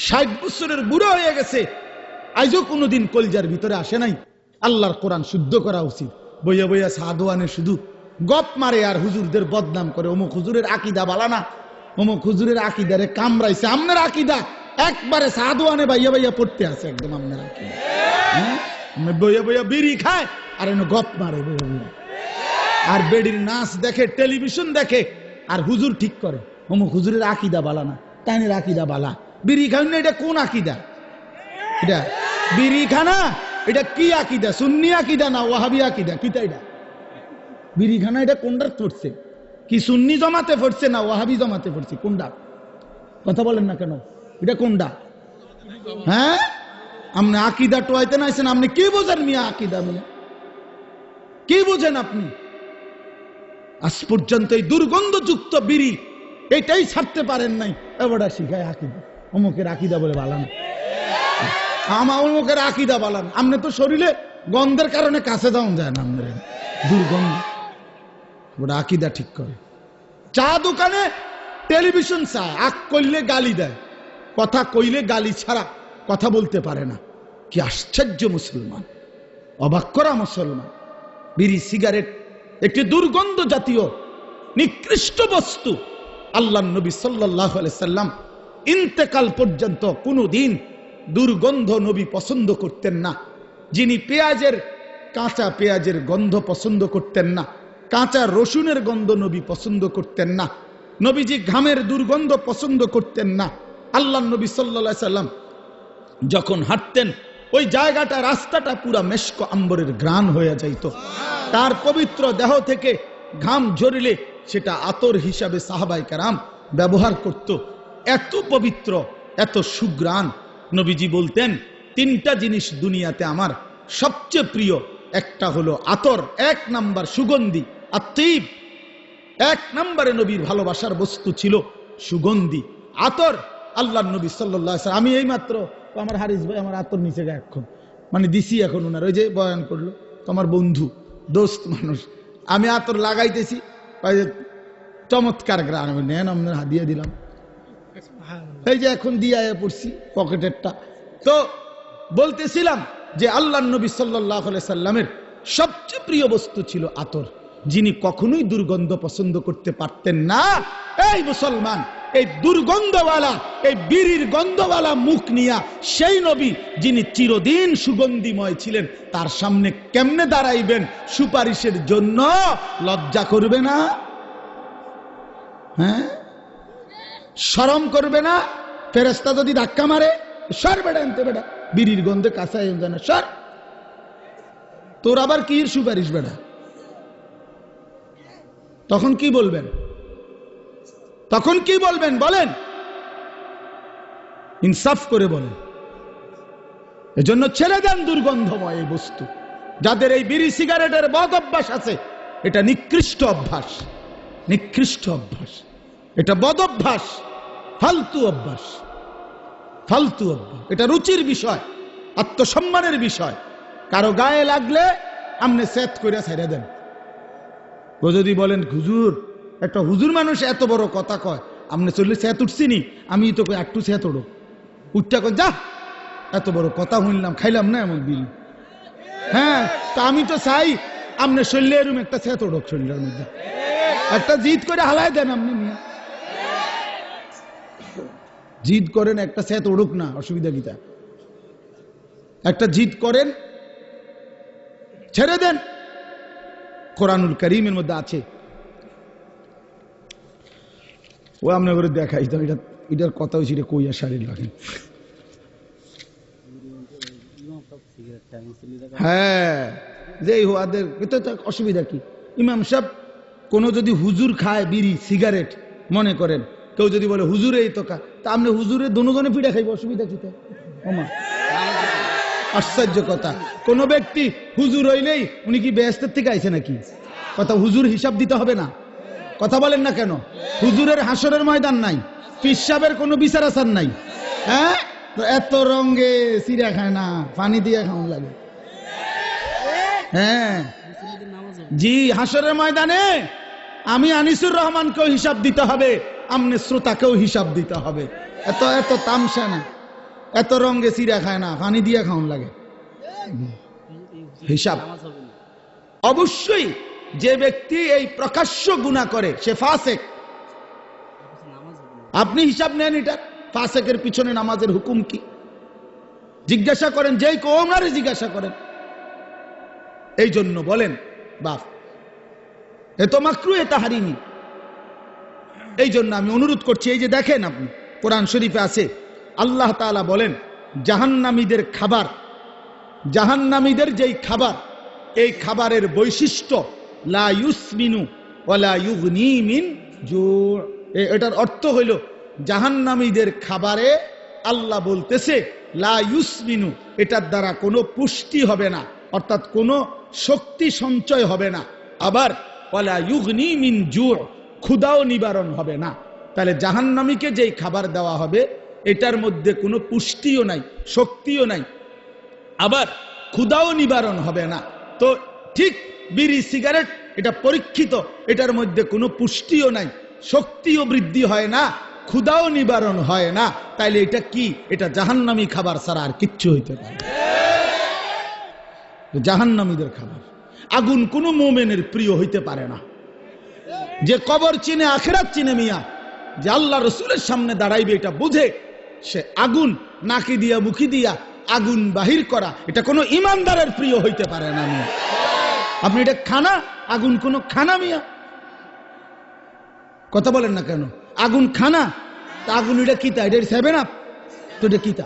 60 বছরের বুড়ো হয়ে গেছে, আজও কোনোদিন কলিজার ভিতরে আসে নাই আল্লাহর কোরআন শুদ্ধ করা উচিত। বইয়া বইয়া সাধুয়ানে শুধু গপ মারে আর হুজুরদের বদনাম করে, অমুক হুজুরের আকিদা বালা না, অমুক হুজুরের আকিদারে কামড়াইছে। আপনার আকিদা একবারে সাধুয়ানে বাইয়া বাইয়া পড়তে আছে একদম আপনার আকিদা। হ্যাঁ বইয়া বইয়া বিড়ি খায় আর এনে গপ মারে বইয়া বইয়া, আর বেডির নাচ দেখে, টেলিভিশন দেখে, আর হুজুর ঠিক করে অমুক হুজুরের আকিদা বালা না, তাইনের আকিদা বালা। বিড়ি খান না, এটা কোন আকিদা? এটা বিড়িখানা এটা কি আকীদা? সুন্নি আকীদা না ওয়াহাবি আকীদা? কিটা এটা? বিড়িখানা এটা কোনটা পড়ছে? কি সুন্নি জমাতে পড়ছে না ওয়াহাবি জমাতে পড়ছে? কোনটা? কথা বলেন না কেন? এটা কোনটা? হ্যাঁ, আপনি আকীদা টোয়াইতে নাইছেন। আপনি কি বোঝেন মিয়া আকীদা? মানে কি বোঝেন আপনি? আজ পর্যন্ত এই দুর্গন্ধযুক্ত বিড়ি এটাই ছাড়তে পারেন নাই। এবারটা শিখায় আকীদা, অমুকের আকীদা বলে বালান, আমার অমুকের আকীদা বালান। আপনি তো শরীরে গন্ধের কারণে কাছে যাওয়া যায় না, আপনার দুর্গন্ধ। ওটা আকীদা ঠিক করে। চা দোকানে টেলিভিশন চা আগ করলে গালি দেয়, কথা কইলে গালি ছাড়া কথা বলতে পারে না। কি আশ্চর্য মুসলমান, অবাক করা মুসলমান। বিড়ি সিগারেট একটি দুর্গন্ধ জাতীয় নিকৃষ্ট বস্তু। আল্লাহ নবী সাল্লাল্লাহু আলাইহি সাল্লাম ইন্তেকাল পর্যন্ত কোনদিন দুর্গন্ধ নবী পছন্দ করতেন না। যিনি কাঁচা পেঁয়াজের গন্ধ পছন্দ করতেন না, কাঁচা রসুনের গন্ধ নবী পছন্দ করতেন না, নবীজি ঘামের দুর্গন্ধ পছন্দ করতেন না। আল্লাহ নবী সাল্লাল্লাহু আলাইহি সাল্লাম যখন হাঁটতেন ওই জায়গাটা, রাস্তাটা পুরা মেশক আম্বরের ঘ্রাণ হয়ে যাইত। তার পবিত্র দেহ থেকে ঘাম ঝরিলে সেটা আতর হিসাবে সাহাবায়ে কেরাম ব্যবহার করত। এত পবিত্র, এত সুঘ্রাণ। নবীজি বলতেন, তিনটা জিনিস দুনিয়াতে আমার সবচেয়ে প্রিয়। একটা হলো আতর, এক নাম্বার সুগন্ধি, আত্মীব। এক নম্বরে নবীর ভালোবাসার বস্তু ছিল সুগন্ধি, আতর। আল্লাহ নবী সাল্লাল্লাহু আলাইহি সাল্লাম, আমি এই মাত্র আমার হারিস ভাই আমার আতর নিচে গায়ে এখন মানে দিছি, এখন ওনার ওই যে বয়ান করলো, তোমার বন্ধু দোস্ত মানুষ, আমি আতর লাগাইতেছি, চমৎকার গ্রান, নেন আপনার হাদিয়া দিলাম। এই যে এখন দিয়ে পড়ছি পকেটেরটা। তো বলতেছিলাম যে আল্লাহ নবী সাল্লাল্লাহু আলাইহি সাল্লামের সবচেয়ে প্রিয় বস্তু ছিল আতর, যিনি কখনোই দুর্গন্ধ পছন্দ করতে পারতেন না। এই মুসলমান, এই দুর্গন্ধওয়ালা, এই বিড়ির গন্ধওয়ালা মুখ নিয়া সেই নবী যিনি চিরদিন সুগন্ধিময় ছিলেন, তার সামনে কেমনে দাঁড়াইবেন সুপারিশের জন্য? লজ্জা করবে না? হ্যাঁ, শরম করবে না? ফেরেশতা যদি ধাক্কা মারে, সর বেটা আনতে, বেটা বিড়ির গন্ধে কাঁচাই জানা, সর। তোর আবার কি সুপারিশ বেটা? তখন কি বলবেন? তখন কি বলবেন বলেন? ইনসাফ করে বলেন। এজন্য ছেড়ে দেন দুর্গন্ধময় এই বস্তু। যাদের এই বিড়ি সিগারেটের বদ অভ্যাস আছে, এটা নিকৃষ্ট অভ্যাস, নিকৃষ্ট অভ্যাস, এটা বদ অভ্যাস, ফালতু অভ্যাস, ফালতু অভ্যাস। এটা রুচির বিষয়, আত্মসম্মানের বিষয়। কারো গায়ে লাগলে আপনি সেট করে ছেড়ে দেন। ও যদি বলেন হুজুর, একটা হুজুর মানুষ এত বড় কথা কয়, আপনি চললে সেত উঠছিনি, আমি তো একটু সেত ওড়ো উঠটা কই, যা এত বড় কথা শুনলাম, খাইলাম না এমন বিল। হ্যাঁ, তা আমি তো চাই আপনি শরীরে এরকম একটা সেত ওড়ক, শরীরের মধ্যে একটা জিদ করে হালাই দেন। আপনি জিদ করেন একটা সেত ওড়ুক না, অসুবিধা কিটা? একটা জিদ করেন, ছেড়ে দেন। কোরআনুল কারীমের মধ্যে আছে, ও আপনার করে দেখাই তো, এটার কথা হয়েছে, এটা কইয়া শারীর লাগে। হ্যাঁ, যে ওদের অসুবিধা কি? ইমাম সাহেব কোনো যদি হুজুর খায় বিড়ি সিগারেট, মনে করেন কেউ যদি বলে হুজুরে এই তো তা আপনি হুজুরে দোনোজনে পিঠা খাইব, অসুবিধা কি? ওমা আশ্চর্য কথা। কোন ব্যক্তি হুজুর হইলেই উনি কি বেহেশতের থেকে আইছে নাকি? কথা হুজুর হিসাব দিতে হবে না? কথা বলেন না কেন? হুজুরের হাসরের ময়দান নাই, পীর সাহেবের কোনো বিচার আচার নাই। হ্যাঁ, এত রঙে চিড়া খায় না, পানি দিয়ে খাওয়া লাগে। হ্যাঁ জি, হাসরের ময়দানে আমি আনিসুর রহমানকেও হিসাব দিতে হবে, আমনে শ্রোতাকেও হিসাব দিতে হবে। এত এত তামসা না, এত রঙে চিড়া খায় না, পানি দিয়ে খাওয়ান লাগে। হিসাব অবশ্যই। যে ব্যক্তি এই প্রকাশ্য গুনাহ করে সে ফাসেক। আপনি হিসাব নেন এটা, ফাসেকের পিছনে নামাজের হুকুম কি? জিজ্ঞাসা করেন, যেই কোনারে জিজ্ঞাসা করেন। এই জন্য বলেন বাপ এ তো মাকরুহ, এ তাহরিমি। এই জন্য আমি অনুরোধ করছি, এই যে দেখেন আপনি কোরআন শরীফে আছে, আল্লাহ তাআলা বলেন জাহান্নামীদের খাবার জাহান্নামীদের যেই খাবার, এই খাবারের বৈশিষ্ট্য লা ইউসমিনু ওয়ালা ইউগনি মিন জু'। এটার অর্থ হইল জাহান্নামীদের খাবারে আল্লাহ বলতেছে লা ইউসমিনু, এটার দ্বারা কোনো পুষ্টি হবে না, অর্থাৎ কোনো শক্তি সঞ্চয় হবে না। আবার ওয়ালা ইউগনি মিন জু', ক্ষুধাও নিবারণ হবে না। তাহলে জাহান্নামীকে যেই খাবার দেওয়া হবে এটার মধ্যে কোনো পুষ্টিও নাই, শক্তিও নাই, আবার ক্ষুধাও নিবারণ হবে না। তো ঠিক বিড়ি সিগারেট এটা পরীক্ষিত, এটার মধ্যে কোনো পুষ্টিও নাই, শক্তিও বৃদ্ধি হয় না, ক্ষুধাও নিবারণ হয় না। তাইলে এটা কি? এটা জাহান্নামী খাবার ছাড়া আর কিচ্ছু হইতে পারে না। জাহান্নামীদের খাবার। আগুন কোনো মুমিনের প্রিয় হইতে পারে না। যে কবর চিনে, আখিরাত চিনে মিয়া, যে আল্লাহ রসুলের সামনে দাঁড়াইবে এটা বুঝে, সে আগুন নাকি দিয়া মুখি দিয়া আগুন বাহির করা এটা কোনো ইমানদারের প্রিয় হইতে পারে না মিয়া। আপনি এটা খানা, আগুন কোনো খানা মিয়া? কথা বলেন না কেন? আগুন খানা, তা আগুন এটা কিতা? এটা 7 আপ তো এটা কিতা?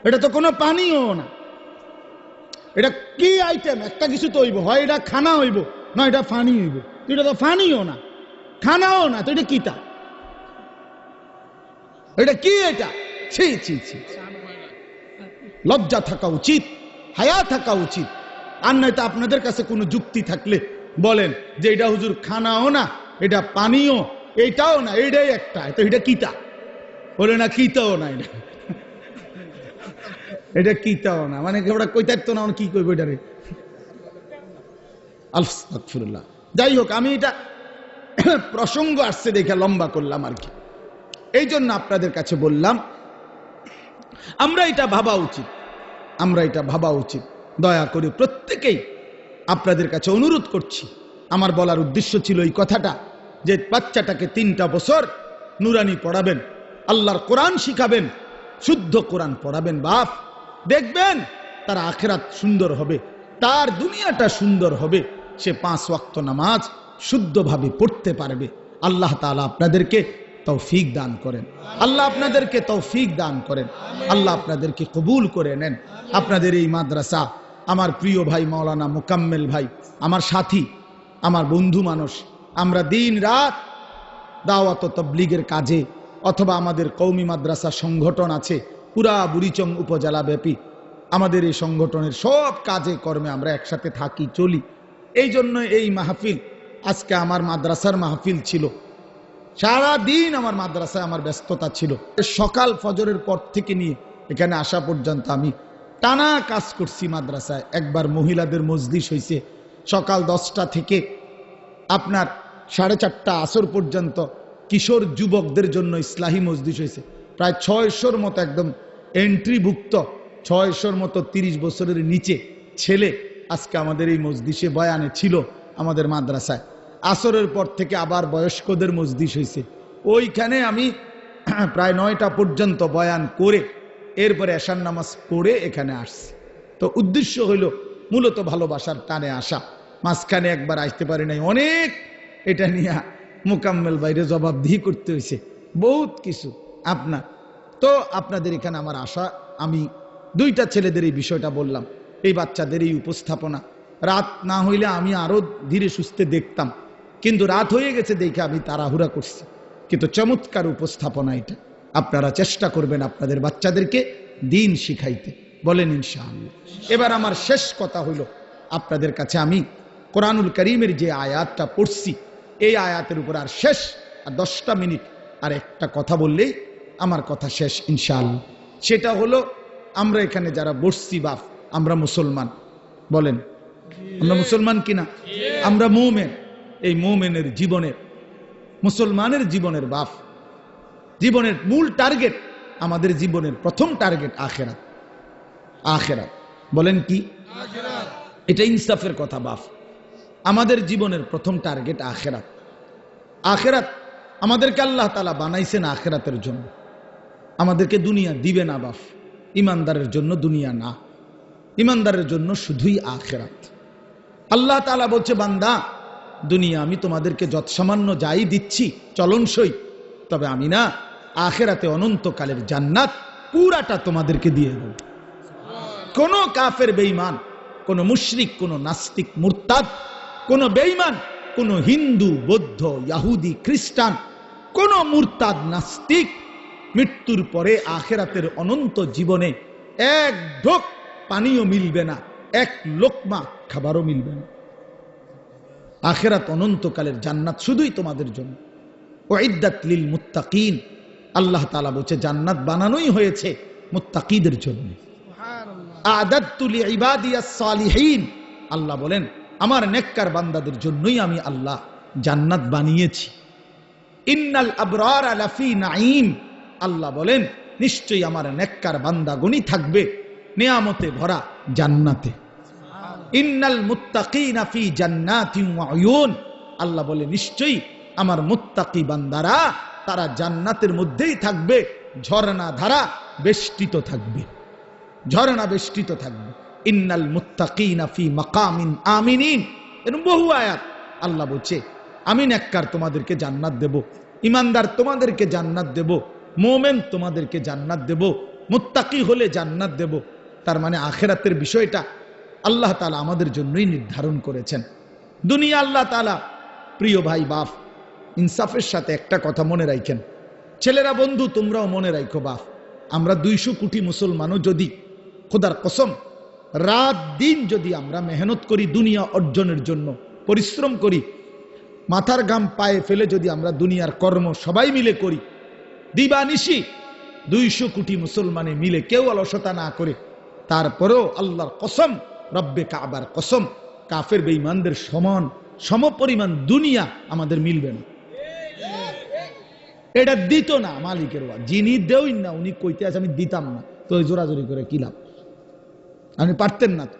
এটা তো কোনো পানিও না। এটা কি আইটেম? একটা কিছু তো হইব, হয় এটা খানা হইব, না এটা ফানি হইব। তো এটা তো ফানিও না, খানাও না, তো এটা কিতা? এটা কি? এটা ছি ছি ছি, লজ্জা থাকা উচিত, হায়া থাকা উচিত। আর নয়তো আপনাদের কাছে কোনো যুক্তি থাকলে বলেন যে এটা হুজুর খানাও না, এটা পানিও, এইটাও না, এইটাই একটা, তো এটা কিতা? বলে না কিতাও না, এটা এটা কিতাও না, মানে ওরা কইতার তো না, কি কইব এটারে? আস্তাগফিরুল্লাহ। যাই হোক, আমি এটা প্রসঙ্গ আসছে দেখে লম্বা করলাম আর কি। এই জন্য আপনাদের কাছে বললাম আমরা এটা ভাবা উচিত, আমরা এটা ভাবা উচিত। দয়া করে প্রত্যেকেই আপনাদের কাছে অনুরোধ করছি, আমার বলার উদ্দেশ্য ছিল এই কথাটা, যে বাচ্চাটাকে 3টা বছর নুরানি পড়াবেন, আল্লাহর কোরআন শিখাবেন, শুদ্ধ কোরআন পড়াবেন বাপ, দেখবেন তার আখিরাত সুন্দর হবে, তার দুনিয়াটা সুন্দর হবে, সে 5 ওয়াক্ত নামাজ শুদ্ধভাবে পড়তে পারবে। আল্লাহ তাআলা আপনাদেরকে তৌফিক দান করেন, আল্লাহ আপনাদেরকে তৌফিক দান করেন, আল্লাহ আপনাদেরকে কবুল করে নেন। আপনাদের এই মাদ্রাসা, আমার প্রিয় ভাই মাওলানা মোকাম্মেল ভাই, আমার সাথী, আমার বন্ধু মানুষ, আমরা দিন রাত দাওয়াত ও তাবলীগের কাজে, অথবা আমাদের কওমি মাদ্রাসা সংগঠন আছে পুরা বুড়িচং উপজেলা ব্যাপী, আমাদের এই সংগঠনের সব কাজে কর্মে আমরা একসাথে থাকি, চলি। এই জন্য এই মাহফিল, আজকে আমার মাদ্রাসার মাহফিল ছিল, সারা দিন আমার মাদ্রাসায় আমার ব্যস্ততা ছিল। সকাল ফজরের পর থেকে নিয়ে এখানে আসা পর্যন্ত আমি টানা কাজ করছি মাদ্রাসায়। একবার মহিলাদের মজলিস হয়েছে সকাল 10টা থেকে আপনার 4:30 আসর পর্যন্ত, কিশোর যুবকদের জন্য ইসলাহি মজলিস হয়েছে, প্রায় 600-র মতো একদম এন্ট্রিভুক্ত, 600-র মতো 30 বছরের নিচে ছেলে আজকে আমাদের এই মজলিসে বয়ানে ছিল আমাদের মাদ্রাসায়। আসরের পর থেকে আবার বয়স্কদের মজলিস হয়েছে, ওইখানে আমি প্রায় 9টা পর্যন্ত বয়ান করে এরপরে এশার নামাজ পড়ে এখানে আসছি। তো উদ্দেশ্য হইল মূলত ভালোবাসার টানে আসা। মাঝখানে একবার আসতে পারি নাই, অনেক এটা নিয়ে মোকাম্মেল বাইরে জবাবদিহি করতে হয়েছে, বহুত কিছু আপনার। তো আপনাদের এখানে আমার আশা, আমি 2টা ছেলেদের এই বিষয়টা বললাম, এই বাচ্চাদের এই উপস্থাপনা, রাত না হইলে আমি আরো ধীরে সুস্থে দেখতাম, কিন্তু রাত হয়ে গেছে দেখে আমি তাড়াহুড়া করছি। কিন্তু চমৎকার উপস্থাপনা এটা, আপনারা চেষ্টা করবেন আপনাদের বাচ্চাদেরকে দিন শিখাইতে, বলেন ইনশাআল্লাহ। এবার আমার শেষ কথা হইল, আপনাদের কাছে আমি কোরআনুল কারীমের যে আয়াতটা পড়ছি, এই আয়াতের উপর আর শেষ, আর 10টা মিনিট আর একটা কথা বললেই আমার কথা শেষ ইনশাআল্লাহ। সেটা হলো, আমরা এখানে যারা বসছি বাপ, আমরা মুসলমান, বলেন আমরা মুসলমান কিনা? আমরা মুমিন। এই মুমিনের জীবনের, মুসলমানের জীবনের বাপ, জীবনের মূল টার্গেট, আমাদের জীবনের প্রথম টার্গেট আখিরাত। আখিরাত বলেন কি? এটা ইনসাফের কথা বাপ, আমাদের জীবনের প্রথম টার্গেট আখিরাত। আখিরাত আমাদেরকে আল্লাহ তাআলা বানাইছেন আখিরাতের জন্য, আমাদেরকে দুনিয়া দিবে না বাপ। ইমানদারের জন্য দুনিয়া না, ইমানদারের জন্য শুধুই আখিরাত। আল্লাহ তাআলা বলছে, বান্দা দুনিয়া আমি তোমাদেরকে যৎসামান্য যাই দিচ্ছি চলনসই, তবে আমি না আখিরাতে অনন্তকালের জান্নাত পুরাটা তোমাদেরকে দিয়ে দেব। কোন কাফের বেঈমান, কোন মুশরিক, কোন নাস্তিক মুরতাদ, কোন বেঈমান, কোন হিন্দু, বৌদ্ধ, ইহুদি, খ্রিস্টান, কোন মুরতাদ নাস্তিক মৃত্যুর পরে আখিরাতের অনন্ত জীবনে এক ঢোক পানিও মিলবে না, এক লোকমা খাবারও মিলবে না। আখিরাত অনন্তকালের জান্নাত শুধুই তোমাদের জন্য। উইদ্দাত লিল মুত্তাকিন, আল্লাহ তাআলা বলছে জান্নাত বানানোই হয়েছে মুত্তাকিদের জন্য। আ'দাদতু লিইবাদিয়াস সালিহিন, আল্লাহ বলেন আমার নেককার বান্দাদের জন্যই আমি আল্লাহ জান্নাত বানিয়েছি। ইন্নাল আবরারা লাফি নাঈম, আল্লাহ বলেন নিশ্চয়ই আমার নেককার বান্দাগণই থাকবে নিয়ামতে ভরা জান্নাতে। ইন্নাল মুত্তাকিনা ফি জান্নাতিন ওয়া উয়ুন, আল্লাহ বলে নিশ্চয়ই আমার মুত্তাকি বান্দারা তারা জান্নাতের মধ্যেই থাকবে, ঝর্ণা ধারা বেষ্টিত থাকবে, ঝর্ণা বেষ্টিত থাকবে। ইন্নাল মুত্তাকিনা ফি মাকামিন আমিনিন, এরকম বহু আয়াত। আল্লাহ বলছে আমি নেককার তোমাদেরকে জান্নাত দেব, ইমানদার তোমাদেরকে জান্নাত দেব, মুমিন তোমাদেরকে জান্নাত দেব, মুত্তাকি হলে জান্নাত দেব। তার মানে আখিরাতের বিষয়টা আল্লাহ তাআলা আমাদের জন্যই নির্ধারণ করেছেন। দুনিয়া আল্লাহ তাআলা, প্রিয় ভাই বাপ, ইনসাফের সাথে একটা কথা মনে রাখেন, ছেলেরা বন্ধু তোমরাও মনে রাখো বাপ, আমরা 200 কোটি মুসলমানও যদি খোদার কসম রাত দিন যদি আমরা মেহনত করি দুনিয়া অর্জনের জন্য, পরিশ্রম করি, মাথার ঘাম পায়ে ফেলে যদি আমরা দুনিয়ার কর্ম সবাই মিলে করি, দিবানিশি 200 কোটি মুসলমানে মিলে কেউ অলসতা না করে, তারপরেও আল্লাহর কসম, রব্বে কাবার কসম, কাফের বেঈমানদের সমান সমপরিমাণ দুনিয়া আমাদের মিলবে না। এটা দিত না মালিকের ওয়াজ, যিনি দেউই না উনি কইতে আছে আমি দিতাম না, তো জোরাজোরি করে কি লাভ? আপনি পারতেন না তো।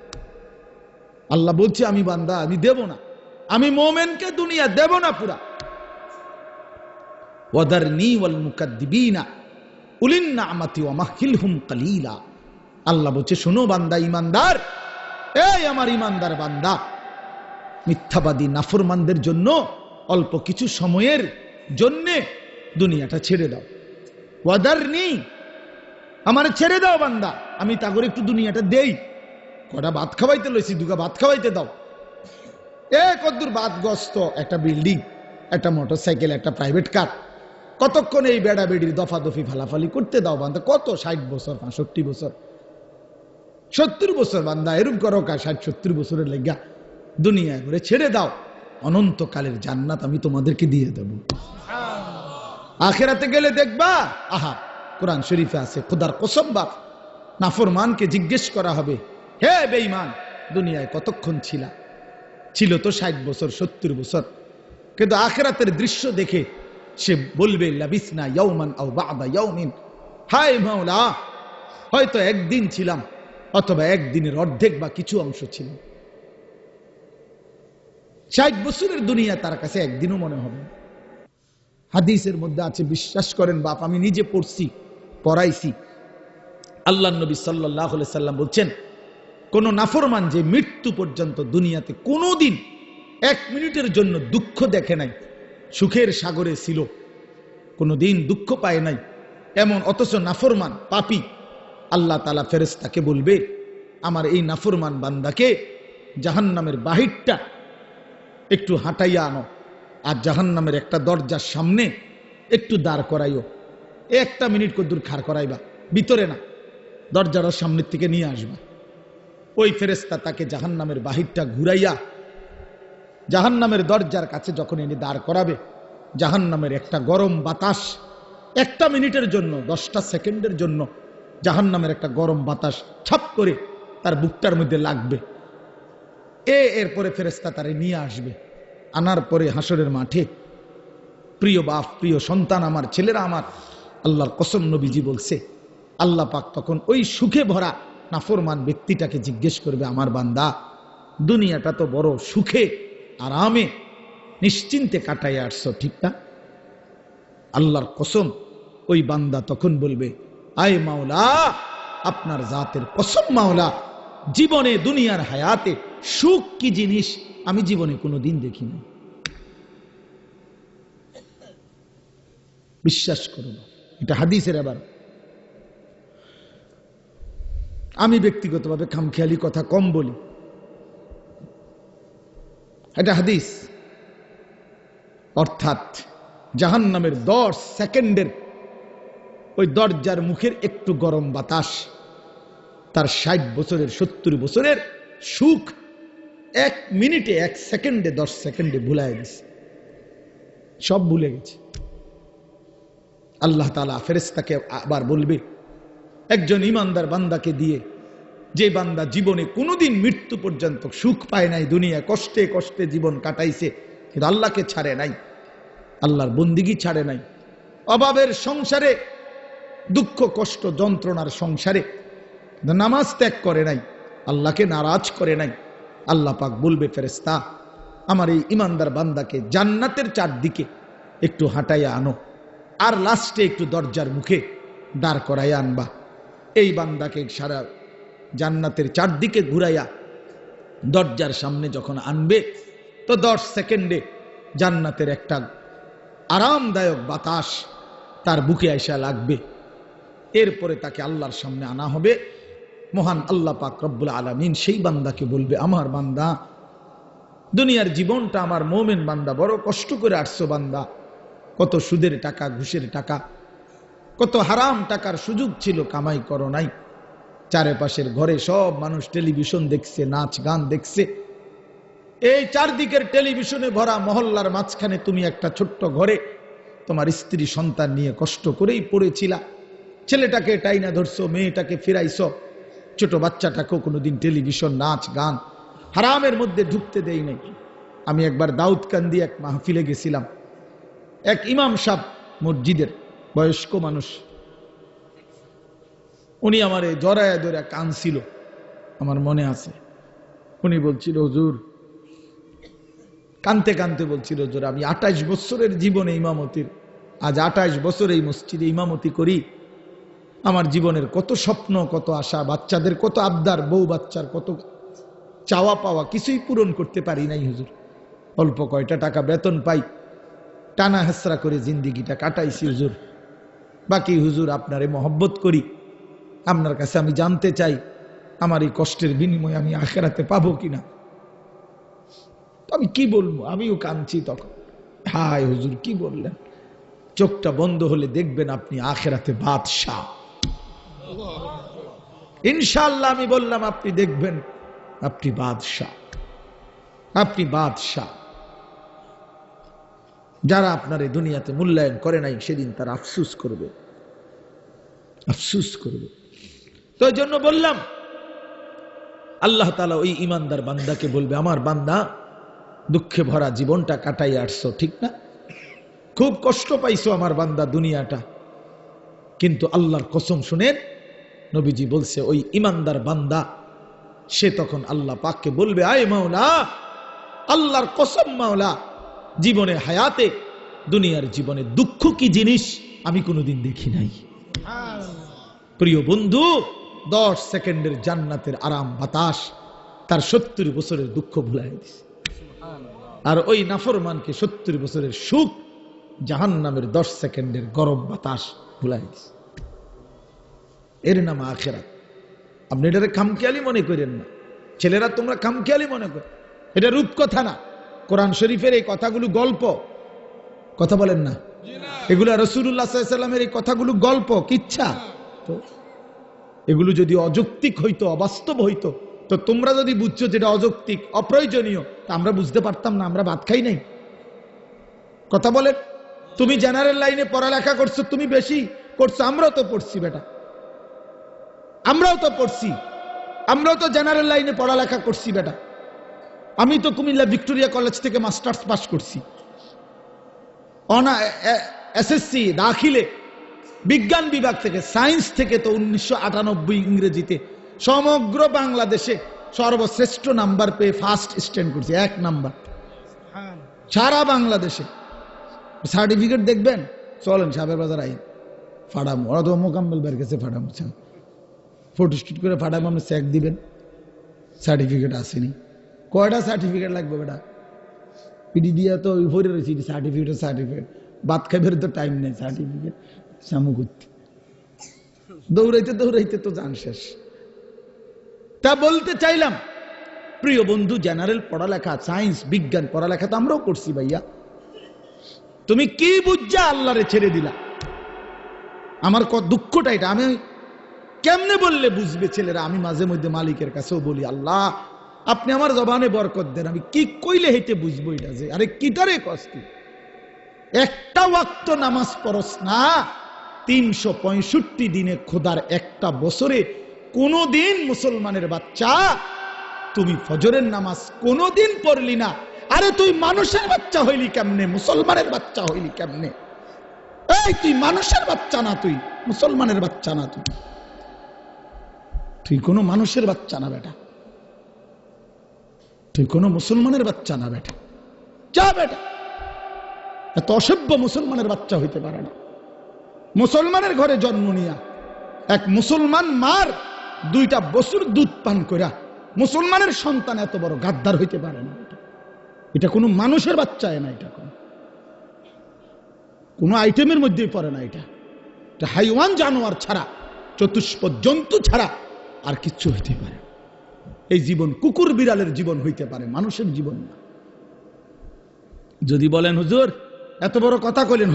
আল্লাহ বলছে আমি বান্দা আমি দেব না, আমি মোমেনকে দুনিয়া দেব না পুরা। ওয়াদারনি ওয়াল মুকাদ্দিবিনা উলিন নি'মাতি ওয়া মাহহিলহুম কালিলা, আল্লাহ বলছে শোনো বান্দা ইমানদার, এই আমার ইমানদার বান্দা, মিথ্যাবাদী নাফরমানদের জন্য অল্প কিছু সময়ের জন্য দুনিয়াটা ছেড়ে দাও। ওয়াদারনি, আমার ছেড়ে দাও বান্দা, আমি তাগরে একটু দুনিয়াটা দেই, কটা ভাত খাওয়াইতে লইছি, দুগা ভাত খাওয়াইতে দাও। কদ্দুর বাদগ্রস্ত একটা বিল্ডিং, একটা মোটরসাইকেল, একটা প্রাইভেট কার, কতক্ষণ এই বেড়া বেড়ির দফাদফি ফালাফালি করতে দাও বান্দা। কত 60 বছর, 65 বছর, 70 বছর বান্দা এরূপ করো, 60-70 বছরের লেগা দুনিয়ায় ঘুরে ছেড়ে দাও, অনন্তকালের জান্নাত আমি তোমাদেরকে দিয়ে দেব। আখিরাতে গেলে দেখবা, আহা, কোরআন শরীফে আছে, খোদার কসম বাপ, নাফরমানকে জিজ্ঞেস করা হবে, হে বেঈমান দুনিয়ায় কতক্ষণ ছিলা? ছিল তো 60 বছর, 70 বছর। কিন্তু আখিরাতের দৃশ্য দেখে সে বলবে লাবিসনা ইয়াওমান আও বা'দা ইয়াওমিন, হায় মাওলা হয়তো একদিন ছিলাম, অথবা একদিনের অর্ধেক বা কিছু অংশ ছিল। 60 বছরের দুনিয়া তার কাছে একদিনও মনে হবে। হাদিসের মধ্যে আছে, বিশ্বাস করেন বাপ, আমি নিজে পড়ছি, পড়াইছি, আল্লাহর নবী সাল্লাল্লাহু আলাইহি সাল্লাম বলছেন, কোন নাফরমান যে মৃত্যু পর্যন্ত দুনিয়াতে কোনোদিন 1 মিনিটের জন্য দুঃখ দেখে নাই, সুখের সাগরে ছিল, কোনোদিন দুঃখ পায় নাই এমন, অথচ নাফরমান পাপী, আল্লাহ তাআলা ফেরেশতাকে বলবে আমার এই নাফরমান বান্দাকে জাহান্নামের বাহিরটা একটু হাঁটাইয়া আনো, আর জাহান্নামের একটা দরজার সামনে একটু দাঁড় করাইও। 1 মিনিট কদ্দুর খাড় করাইবা, ভিতরে না, দরজার সামনের থেকে নিয়ে আসবা। ওই ফেরেশতা তাকে জাহান্নামের বাহিরটা ঘুরাইয়া জাহান্নামের দরজার কাছে যখন এনে দাঁড় করাবে, জাহান্নামের একটা গরম বাতাস 1 মিনিটের জন্য, 10টা সেকেন্ডের জন্য জাহান্নামের একটা গরম বাতাস ছাপ করে তার বুকটার মধ্যে লাগবে। এরপরে ফেরেশতা তারে নিয়ে আসবে, আনার পরে হাসরের মাঠে, প্রিয় বাপ, প্রিয় সন্তান আমার, ছেলেরা আমার, আল্লাহর কসম নবীজি বলছে, আল্লাহ পাক তখন ওই সুখে ভরা নাফরমান ব্যক্তিটাকে জিজ্ঞেস করবে, আমার বান্দা দুনিয়াটা তো বড় সুখে আরামে নিশ্চিন্তে কাটাইয়া আসছো, ঠিক না? আল্লাহর কসম ওই বান্দা তখন বলবে, আয় মাওলা, আপনার জাতের কসম মাওলা, জীবনে দুনিয়ার হায়াতে সুখ কি জিনিস আমি জীবনে কোনোদিন দেখিনি। বিশ্বাস করো, এটা হাদিসের। আবার আমি ব্যক্তিগতভাবে খামখেয়ালি কথা কম বলি, এটা হাদিস। অর্থাৎ জাহান্নামের 10 সেকেন্ডের ওই দরজার মুখের একটু গরম বাতাস তার 60 বছরের 70 বছরের সুখ 1 মিনিটে 1 সেকেন্ডে 10 সেকেন্ডে ভুলায় গেছে, সব ভুলে গেছে। আল্লাহ তাআলা ফেরেশতাকে আবার বলবে একজন ইমানদার বান্দাকে দিয়ে, যে বান্দা জীবনে কোনোদিন মৃত্যু পর্যন্ত সুখ পায় নাই, দুনিয়া কষ্টে কষ্টে জীবন কাটাইছে কিন্তু আল্লাহকে ছাড়ে নাই, আল্লাহর বন্দিগি ছাড়ে নাই, অভাবের সংসারে, দুঃখ কষ্ট যন্ত্রণার সংসারে নামাজ ত্যাগ করে নাই, আল্লাহকে নারাজ করে নাই, আল্লাহ পাক বলবে ফেরেশতা আমার এই ইমানদার বান্দাকে জান্নাতের চারদিকে একটু হাঁটাইয়া আনো, আর লাস্টে একটু দরজার মুখে দাঁড় করাইয়া আনবা। এই বান্দাকে সারা জান্নাতের চারদিকে ঘুরাইয়া দরজার সামনে যখন আনবে তো 10 সেকেন্ডে জান্নাতের একটা আরামদায়ক বাতাস তার বুকে আইসা লাগবে। এরপরে তাকে আল্লাহর সামনে আনা হবে। মহান আল্লাহ পাক রব্বুল আলামিন সেই বান্দাকে বলবে আমার বান্দা, দুনিয়ার জীবনটা আমার মুমিন বান্দা বড় কষ্ট করে আসছো বান্দা, কত সুদের টাকা ঘুষের টাকা, কত হারাম টাকার সুযোগ ছিল, কামাই করো নাই, চারপাশের ঘরে সব মানুষ টেলিভিশন দেখছে, নাচ গান দেখছে, এই চারদিকের টেলিভিশনে ভরা মহল্লার মাঝখানে তুমি একটা ছোট্ট ঘরে তোমার স্ত্রী সন্তান নিয়ে কষ্ট করেই পড়েছিলা, ছেলেটাকে টাইনা ধরছো, মেয়েটাকে ফিরাইছো, ছোট বাচ্চাটাকেও কোনোদিন টেলিভিশন নাচ গান হারামের মধ্যে ঢুকতে দেই নাই। আমি একবার দাউদকান্দি এক মাহফিলে গেছিলাম, এক ইমাম সাহেব মসজিদের বয়স্ক মানুষ, উনি আমারে জড়ায়া ধরে কাঁদছিল, আমার মনে আছে। উনি বলছিল হুজুর, কানতে কানতে বলছিল হুজুর আমি 28 বছরের জীবনে ইমামতির, আজ 28 বছর এই মসজিদে ইমামতি করি, আমার জীবনের কত স্বপ্ন, কত আশা, বাচ্চাদের কত আবদার, বউ বাচ্চার কত চাওয়া পাওয়া, কিছুই পূরণ করতে পারি নাই হুজুর। অল্প কয়টা টাকা বেতন পাই, টানা হেসরা করে জিন্দিগিটা কাটাইছি হুজুর। বাকি হুজুর আপনারে মহব্বত করি, আপনার কাছে আমি জানতে চাই আমার এই কষ্টের বিনিময়ে আমি আখিরাতে পাবো কিনা। আমি কি বলবো, আমিও কাঁদছি তখন। হায় হুজুর কি বললেন, চোখটা বন্ধ হলে দেখবেন আপনি আখিরাতে বাদশাহ। ইনশাআল্লাহ আমি বললাম আপনি দেখবেন আপনি বাদশাহ, আপনি বাদশাহ। যারা আপনার এই দুনিয়াতে মূল্যায়ন করে নাই সেদিন তারা আফসুস করবে, আফসুস করবে। তো এই জন্য বললাম আল্লাহ তাআলা ওই ইমানদার বান্দাকে বলবে আমার বান্দা দুঃখে ভরা জীবনটা কাটাই আসছো, ঠিক না, খুব কষ্ট পাইছো আমার বান্দা দুনিয়াটা, কিন্তু আল্লাহর কসম শুনেন নবীজি বলছে ওই ইমানদার বান্দা সে তখন আল্লাহ পাককে বলবে আয় মাওলা, আল্লাহর কসম মাওলা, জীবনে হায়াতে দুনিয়ার জীবনে দুঃখ কি জিনিস আমি কোনোদিন দেখি নাই। প্রিয় বন্ধু, 10 সেকেন্ডের জান্নাতের আরাম বাতাস তার 70 বছরের দুঃখ ভুলাই দিছে, আর ওই নাফরমানকে 70 বছরের সুখ জাহান্নামের 10 সেকেন্ডের গরম বাতাস ভুলাই দিছে। এর নাম আখিরাত। আপনি এটারে খামখেয়ালি মনে করেন না, ছেলেরা তোমরা খামখেয়ালি মনে করো, এটা রূপকথা না। কোরআন শরীফের এই কথাগুলো গল্প, কথা বলেন না, এগুলো রাসূলুল্লাহ সাল্লাল্লাহু আলাইহি ওয়াসাল্লামের এই কথাগুলো গল্প, কিচ্ছা। তো এগুলো যদি অযৌক্তিক হইতো, অবাস্তব হইতো, তো তোমরা যদি বুঝছো যেটা অযৌক্তিক অপ্রয়োজনীয়, তা আমরা বুঝতে পারতাম না, আমরা ভাত খাই নাই। কথা বলেন, তুমি জেনারেল লাইনে পড়ালেখা করছো, তুমি বেশি করছো, আমরাও তো পড়ছি বেটা, আমরাও তো পড়ছি, আমরাও তো জেনারেল লাইনে পড়ালেখা করছি বেটা। আমি তো কুমিল্লা ভিক্টোরিয়া কলেজ থেকে মাস্টার্স পাস করছি, এসএসসি দাখিলে বিজ্ঞান বিভাগ থেকে, সায়েন্স থেকে তো 1998 ইংরেজিতে সমগ্র বাংলাদেশে সর্বশ্রেষ্ঠ নাম্বার পেয়ে ফার্স্ট স্ট্যান্ড করছি, 1 নাম্বার সারা বাংলাদেশে। সার্টিফিকেট দেখবেন, চলেন সাবের বাজার আইন ফাড়াম, ওরা তো মোকাম্মেল বের গেছে ফাড়াম, ফটোস্টুট করে ফাড়াম, আপনি চেক দিবেন সার্টিফিকেট আসেনি। কয়টা সার্টিফিকেট লাগবে বেটা, পিডি দিয়া তো উপরে রয়েছে সার্টিফিকেট, সার্টিফিকেট ভাত খাইবার তো টাইম নেই, সার্টিফিকেট সামু করতে দৌড়াইতে দৌড়াইতে তো জান শেষ। তা বলতে চাইলাম, প্রিয় বন্ধু, জেনারেল পড়ালেখা, সায়েন্স, বিজ্ঞান পড়ালেখা তো আমরাও করছি ভাইয়া। তুমি কি বুঝা আল্লাহরে ছেড়ে দিলা? আমার দুঃখটা এটা। আমি কেমনে বললে বুঝবে ছেলেরা? আমি মাঝে মধ্যে মালিকের কাছেও বলি, আল্লাহ আপনি আমার জবানে বরকত দেন, আমি কি কইলে হেঁটে বুঝবো এটা যে আরে কিটারে কষ্ট। একটা ওয়াক্ত নামাজ পড়স না, 365 দিনে খোদার একটা বছরে কোনদিন মুসলমানের বাচ্চা তুমি ফজরের নামাজ কোনদিন পড়লি না। আরে তুই মানুষের বাচ্চা হইলি কেমনে? মুসলমানের বাচ্চা হইলি কেমনে? এই তুই মানুষের বাচ্চা না, তুই মুসলমানের বাচ্চা না, তুই কোনো মানুষের বাচ্চা না বেটা, তুই কোনো মুসলমানের বাচ্চা না বেটা। যা বেটা, এত অসভ্য মুসলমানের বাচ্চা হইতে পারে না। মুসলমানের ঘরে জন্ম নিয়া এক মুসলমান মার 2টা বছর দুধ পান করা মুসলমানের সন্তান এত বড় গাদ্দার হইতে পারে না। এটা কোনো মানুষের বাচ্চা না, এটা কোনো আইটেমের মধ্যেই পড়ে না। এটা হাইওয়ান জানোয়ার ছাড়া, চতুষ্পদ জন্তু ছাড়া আর কিচ্ছু হইতে পারে। এই জীবন কুকুর বিড়ালের জীবন হইতে পারে, মানুষের জীবন না। যদি বলেন হুজুর এত বড় কথা কইলেন,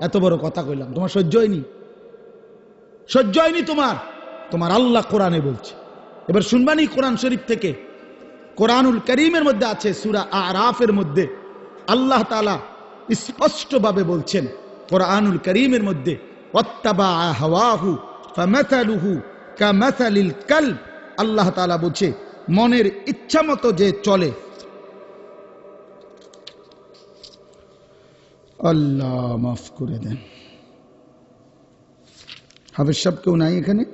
এত বড় কথা কইলাম, তোমার সহ্য হয়নি? সহ্য হয়নি তোমার আল্লাহ কোরআনে বলছে। এবার শুনবানি কোরআন শরীফ থেকে, কোরআনুল কারীমের মধ্যে আছে, সূরা আরাফের মধ্যে আল্লাহ তাআলা স্পষ্টভাবে বলছেন, কোরআনুল কারীমের মধ্যে, ওয়াত্তাবা হাওয়াহু ফামাসালুহু কামাসালিল কালব। আল্লাহ তাআলা বলছে মনের ইচ্ছা মতো যে চলে। আল্লাহ মাফ করে দেন। হাফেজ সাহেব কেউ নাই এখানে?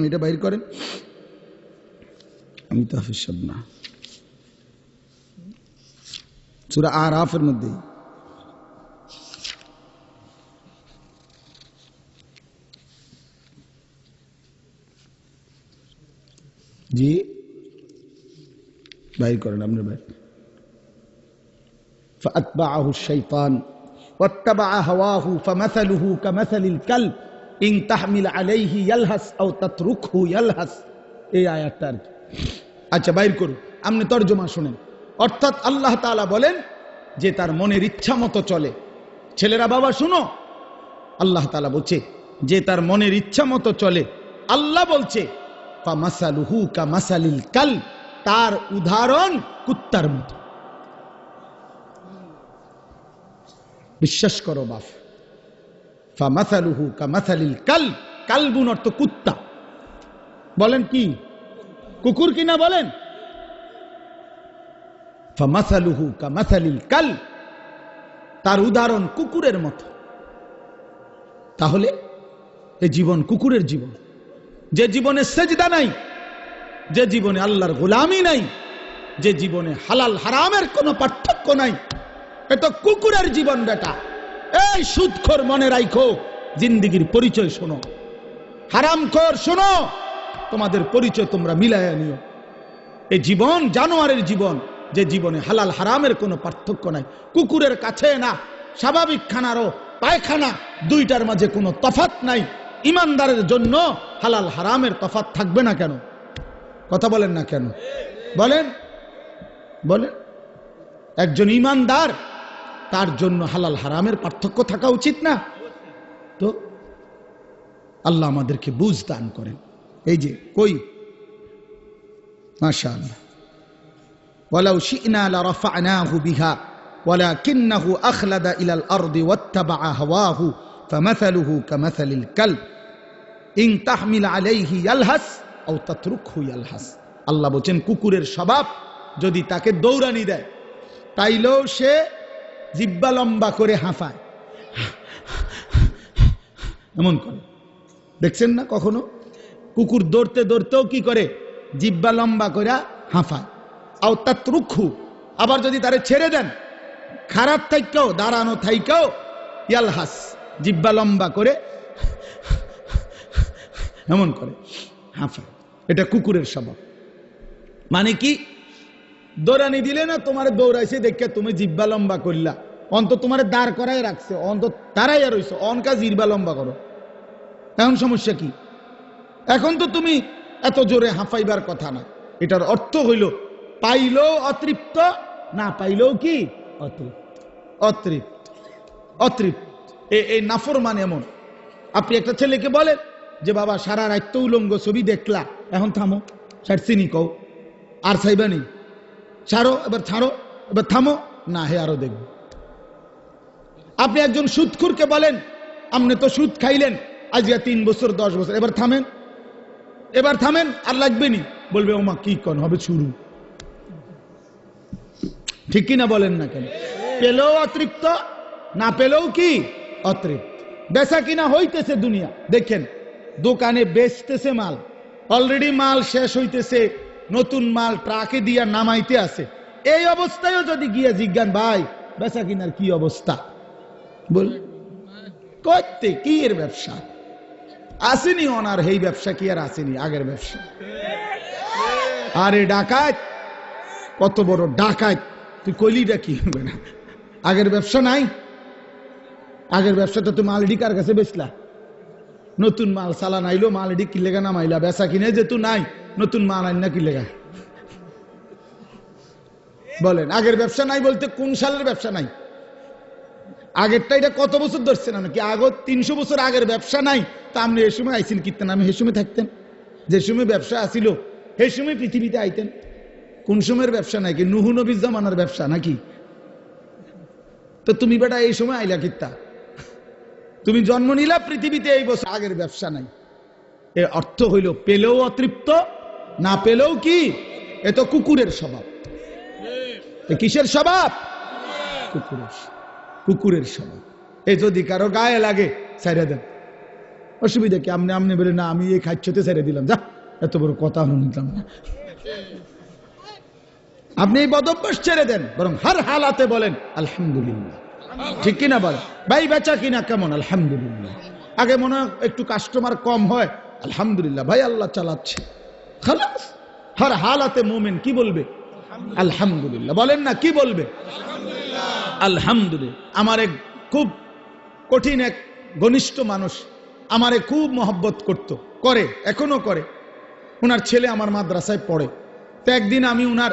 এটা বাইর করেন। আমি তো হাফেজ সাহেব না। সূরা আরাফের মধ্যে জি বাইর করেন, আপনি বাইর। فأتبعه الشيطان واتبع هواه فمثله كمثل الكلب إن تحمل عليه يلهث أو تتركه يلهث। এই আয়াতটা আচ্ছা বাইর করুন, আপনি তরজমা শুনেন। অর্থাৎ আল্লাহ তাআলা বলেন যে তার মনের ইচ্ছা মতো চলে। ছেলেরা বাবা শুনো, আল্লাহ তাআলা বলছে যে তার মনের ইচ্ছা মতো চলে। আল্লাহ বলছে ফামাসালুহু কামাসালিল কালব, তার উদাহরণ কুত্তার মতো। বিশ্বাস করো বাপ, ফামাসালুহু কামাসালিল কালব, কালবুন অর্থ কুত্তা। বলেন কি কুকুর কিনা? বলেন ফামাসালুহু কামাসালিল কালব, তার উদাহরণ কুকুরের মতো। তাহলে এই জীবন কুকুরের জীবন, যে জীবনে সেজদা নাই, যে জীবনে আল্লাহর গোলামি নাই, যে জীবনে হালাল হারামের কোনো পার্থক্য নাই, এটা কুকুরের জীবন বেটা। এই সুদখোর মনে রাখো, জিন্দেগির পরিচয় শোনো, হারামখোর শোনো, তোমাদের পরিচয় তোমরা মিলাইয়া নিও। এই জীবন জানোয়ারের জীবন, যে জীবনে হালাল হারামের কোনো পার্থক্য নাই। কুকুরের কাছে না, স্বাভাবিক খানারও পায়খানা, দুইটার মাঝে কোনো তফাৎ নাই। ইমানদারের জন্য হালাল হারামের তফাৎ থাকবে না কেন? কথা বলেন না কেন? বলেন বলেন। একজন ইমানদার, তার জন্য হালাল হারামের পার্থক্য থাকা উচিত না? তো আল্লাহ আমাদেরকে বুঝ দান করেন। এই যে কই মাশাআল্লাহ, ওয়ালাউ শি'না লারাফা'নাহু বিহা ওয়ালাকিন্নাহু আখলাদা ইলাল আরদি ওয়াত্তাবা'a হাওয়াহু ফামাসালুহু কামাসালিল কালব ইন তাহমিল আলাইহি ইয়ালহাস আও তাতরুকহু ইয়ালহাস। আল্লাহ বলেন কুকুরের স্বভাব, যদি তাকে দৌড়ানি দেয় তাইলেও সে জিহ্বা লম্বা করে হাঁফায়, এমন করে। দেখছেন না কখনো কুকুর দৌড়তে দৌড়তেও কি করে? জিহ্বা লম্বা করে হাঁফায়। আও তাতরুকহু, আবার যদি তারে ছেড়ে দেন, খারাপ থাইকেও দাঁড়ানো থাইকেও ইয়ালহাস, জিহ্বা লম্বা করে এমন করে হাঁফায়। এটা কুকুরের স্বভাব। মানে কি? দৌড়ানি দিলে না, তোমার দৌড়াইছে দেখে তুমি জিহ্বা লম্বা করলা, অন্ত তোমার দাঁড় করাই রাখছে, অন্ত দাঁড়াইয়া রইছে, অনকা জিহ্বা লম্বা করো। এখন সমস্যা কি? এখন তো তুমি এত জোরে হাঁফাইবার কথা না। এটার অর্থ হইল পাইলেও অতৃপ্ত, না পাইলেও কি অতৃপ্ত। অতৃপ্ত অতৃপ্ত এই নাফরমান এমন। আপনি একটা ছেলেকে বলেন যে বাবা সারা রাত তো উলঙ্গ ছবি দেখলা, এখন থামো, ছাড়ছিনি কও, আর চাইবানি, ছাড়ো, এবার ছাড়ো, এবার থামো, না হে আরো দেখব। আপনি একজন সুদখোরকে বলেন আপনি তো সুদ খাইলেন আজকে 3 বছর 10 বছর, এবার থামেন, এবার থামেন, আর লাগবে নি, বলবে ওমা কি কন হবে শুরু। ঠিক কিনা বলেন না কেন? পেলেও অতৃপ্ত, না পেলেও কি অতৃপ্ত। বেচা কিনা হইতেছে দুনিয়া, দেখেন দোকানে বেচতেছে মাল, অলরেডি মাল শেষ হইতেছে, নতুন মাল ট্রাকে দিয়া নামাইতে আছে। এই অবস্থায়ও যদি গিয়ে জিজ্ঞান ভাই বেচা কিনার কি অবস্থা, বল করতে কি এর ব্যবসা আসেনি, ওনার এই ব্যবসা কি আর আসেনি আগের ব্যবসা। আরে ডাকাত, কত বড় ডাকাত তুই, কইলিটা কি হবে না, আগের ব্যবসা নাই। আগের ব্যবসাটা তো মালডি কার কাছে বেচলা, নতুন মাল চালান আইলো, মালডি কি লেগা নামাইলা, বেচা কিনে যেহেতু নাই, নতুন মাল আইন না কি লেগা বলেন। আগের ব্যবসা নাই বলতে কোন সালের ব্যবসা নাই? আগেরটা এটা কত বছর ধরছে না নাকি? আগে 300 বছর আগের ব্যবসা নাই, তা আপনি এ সময় আইসেন কীর্তেন, আমি হে সময় থাকতেন, যে সময় ব্যবসা আসিল হে সময় পৃথিবীতে আইতেন। কোন সময়ের ব্যবসা নাই? কি নুহু নবীর জামানার ব্যবসা নাকি? তো তুমি বেটা এই সময় আইলা কীর্তা, তুমি জন্ম নিলা পৃথিবীতে এই বছর, আগের ব্যবসা নাই। এর অর্থ হইল পেলেও অতৃপ্ত, না পেলেও কি। এ তো কুকুরের স্বভাব। কিসের স্বভাব? কুকুরের, কুকুরের স্বভাব। এই যদি কারো গায়ে লাগে ছেড়ে দেন, অসুবিধা কি? আমনে আমনে বলে না আমি এই খাচ্ছতে ছেড়ে দিলাম, যা এত বড় কথা শুনতাম না। আপনি এই বদভ্যাস ছেড়ে দেন, বরং হর হালাতে বলেন আলহামদুলিল্লাহ। ঠিক কিনা বলেন? ভাই বেচা কিনা কেমন? আলহামদুলিল্লাহ। আগে মনে হয় একটু কাস্টমার কম হয়, আলহামদুলিল্লাহ ভাই আল্লাহ চালাচ্ছে, খালাস। হর হালাতে মুমিন কি বলবে? আলহামদুলিল্লাহ। বলেন না কি বলবে? আলহামদুলিল্লাহ। আমার এক খুব কঠিন এক ঘনিষ্ঠ মানুষ আমারে খুব মহব্বত করত, করে, এখনো করে। ওনার ছেলে আমার মাদ্রাসায় পড়ে। তো একদিন আমি ওনার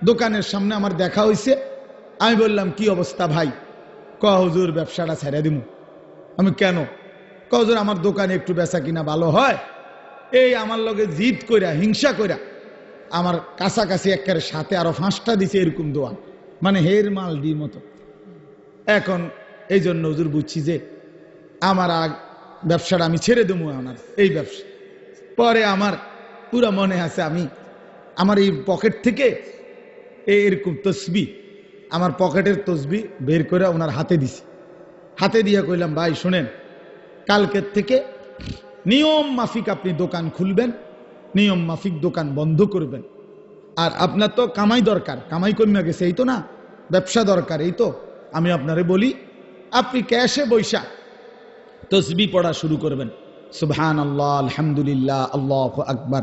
দোকানের সামনে আমার দেখা হয়েছে, আমি বললাম কি অবস্থা ভাই? ক হুজুর ব্যবসাটা ছেড়ে দিব। আমি কেন? ক হুজুর আমার দোকানে একটু বেচা কিনা ভালো হয়, এই আমার লগে জিদ কইরা হিংসা কইরা আমার কাছাকাছি একের সাথে আরো 5টা দিছে এরকম দোয়ান, মানে হের মাল ডি মতো। এখন এই জন্য হুজুর বুঝছি যে আমার ব্যবসাটা আমি ছেড়ে দেবো ওনার এই ব্যবসা। পরে আমার পুরো মনে আছে আমি আমার এই পকেট থেকে এরকম তসবি, আমার পকেটের তসবি বের করে ওনার হাতে দিছি। হাতে দিয়ে কইলাম ভাই শুনেন, কালকের থেকে নিয়ম মাফিক আপনি দোকান খুলবেন, নিয়ম মাফিক দোকান বন্ধ করবেন। আর আপনার তো কামাই দরকার, কামাই কমে গেছে এই তো না, ব্যবসা দরকার এই তো। আমি আপনারে বলি আপনি ক্যাশে বৈশা তসবি পড়া শুরু করবেন, সুবহানাল্লাহ, আলহামদুলিল্লাহ, আল্লাহু আকবার,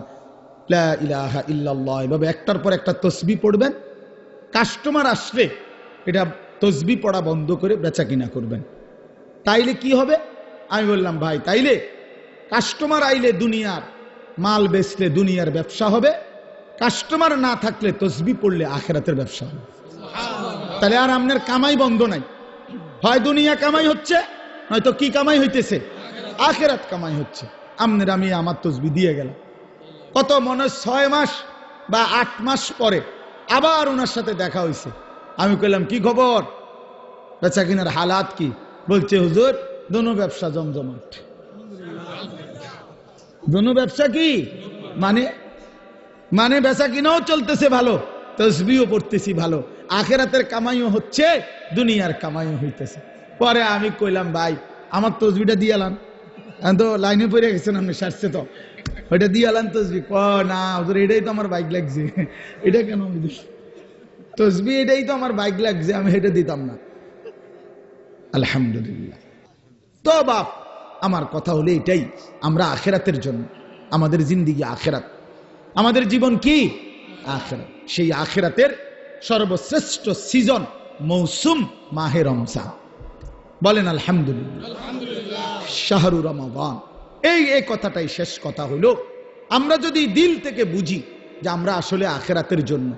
লা ইলাহা ইল্লাল্লাহ, এভাবে একটার পর একটা তসবি পড়বেন। কাস্টমার আসলে এটা তসবি পড়া বন্ধ করে বেচা কিনা করবেন। তাইলে কি হবে? আমি বললাম ভাই তাইলে কাস্টমার আইলে দুনিয়ার মাল বেচলে দুনিয়ার ব্যবসা হবে, কাস্টমার না থাকলে তসবি পড়লে আখিরাতের ব্যবসা হবে। তাহলে আর আপনার কামাই বন্ধ নাই, হয় দুনিয়া কামাই হচ্ছে, নয়তো কি কামাই হইতেছে? আখিরাত কামাই হচ্ছে। আপনার আমি আমার তসবি দিয়ে গেলাম। কত মনে 6 মাস বা 8 মাস পরে আবার ওনার সাথে দেখা হয়েছে। আমি কইলাম কি খবর, বেচা কিনার হালাত কি? বলছে হুজুর দোনো ব্যবসা জমজমাট। দোনো ব্যবসা কি মানে? মানে বেচা কিনাও চলতেছে ভালো, তসবিও পড়তেছি ভালো, আখিরাতের কামাইও হচ্ছে, দুনিয়ার কামাইও হইতেছে। পরে আমি কইলাম ভাই আমার তসবিটা দিয়ে আলান, তো লাইনে পড়ে গেছেন আপনি, সারছে তো ওইটা দিয়ে আলান তসবি। ক না হুজুর এটাই তো আমার বাইক লাগছে। এটা কেন তসবি? এটাই তো আমার বাইক লাগছে, আমি এটা দিতাম না। আলহামদুলিল্লাহ। তো বাপ আমার কথা হলো এটাই, আমরা আখিরাতের জন্য, আমাদের জিন্দেগি আখিরাত, আমাদের জীবন কি আখিরাত। সেই আখিরাতের সর্বশ্রেষ্ঠ সিজন মৌসুম মাহে রমজান। বলেন আলহামদুলিল্লাহ। শাহরু রমাদান এই কথাটাই শেষ কথা হইল, আমরা যদি দিল থেকে বুঝি যে আমরা আসলে আখিরাতের জন্য,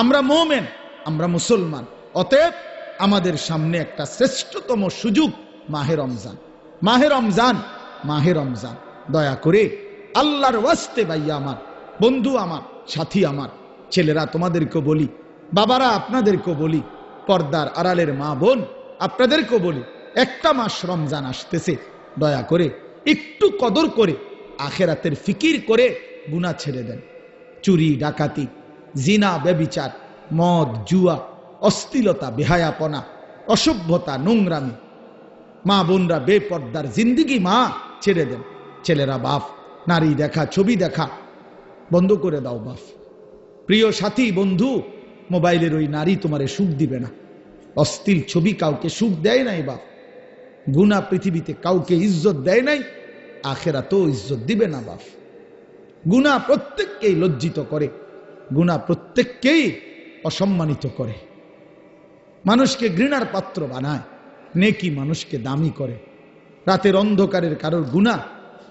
আমরা মুমিন, আমরা মুসলমান, অতএব আমাদের সামনে একটা শ্রেষ্ঠতম সুযোগ মাহে রমজান। মাহে রমজান, মাহে রমজান। দয়া করে আল্লাহর ওয়াস্তে ভাইয়া আমার, বন্ধু আমার, সাথী আমার, ছেলেরা তোমাদেরকে বলি, বাবারা আপনাদেরকে বলি, পর্দার আড়ালের মা বোন আপনাদেরকে বলি, একটা মাস রমজান আসতেছে, দয়া করে একটু কদর করে আখিরাতের ফিকির করে গুনাহ ছেড়ে দেন। চুরি, ডাকাতি, জিনা, ব্যভিচার, মদ, জুয়া, অশ্লীলতা, বেহায়াপনা, অসভ্যতা, নোংরামি, মা বোনরা বেপর্দার জিন্দিগি মা ছেড়ে দেন। ছেলেরা বাপ, নারী দেখা, ছবি দেখা বন্ধ করে দাও বাপ। প্রিয় সাথী বন্ধু, মোবাইলের ওই নারী তোমারে সুখ দিবে না। অশ্লীল ছবি কাউকে সুখ দেয় নাই বাপ। গুনাহ পৃথিবীতে কাউকে ইজ্জত দেয় নাই, আখিরাতেও ইজ্জত দিবে না বাপ। গুনাহ প্রত্যেককেই লজ্জিত করে, গুনাহ প্রত্যেককেই অসম্মানিত করে, মানুষকে ঘৃণার পাত্র বানায়, নেকি মানুষকে দামি করে। রাতের অন্ধকারের কারোর গুনাহ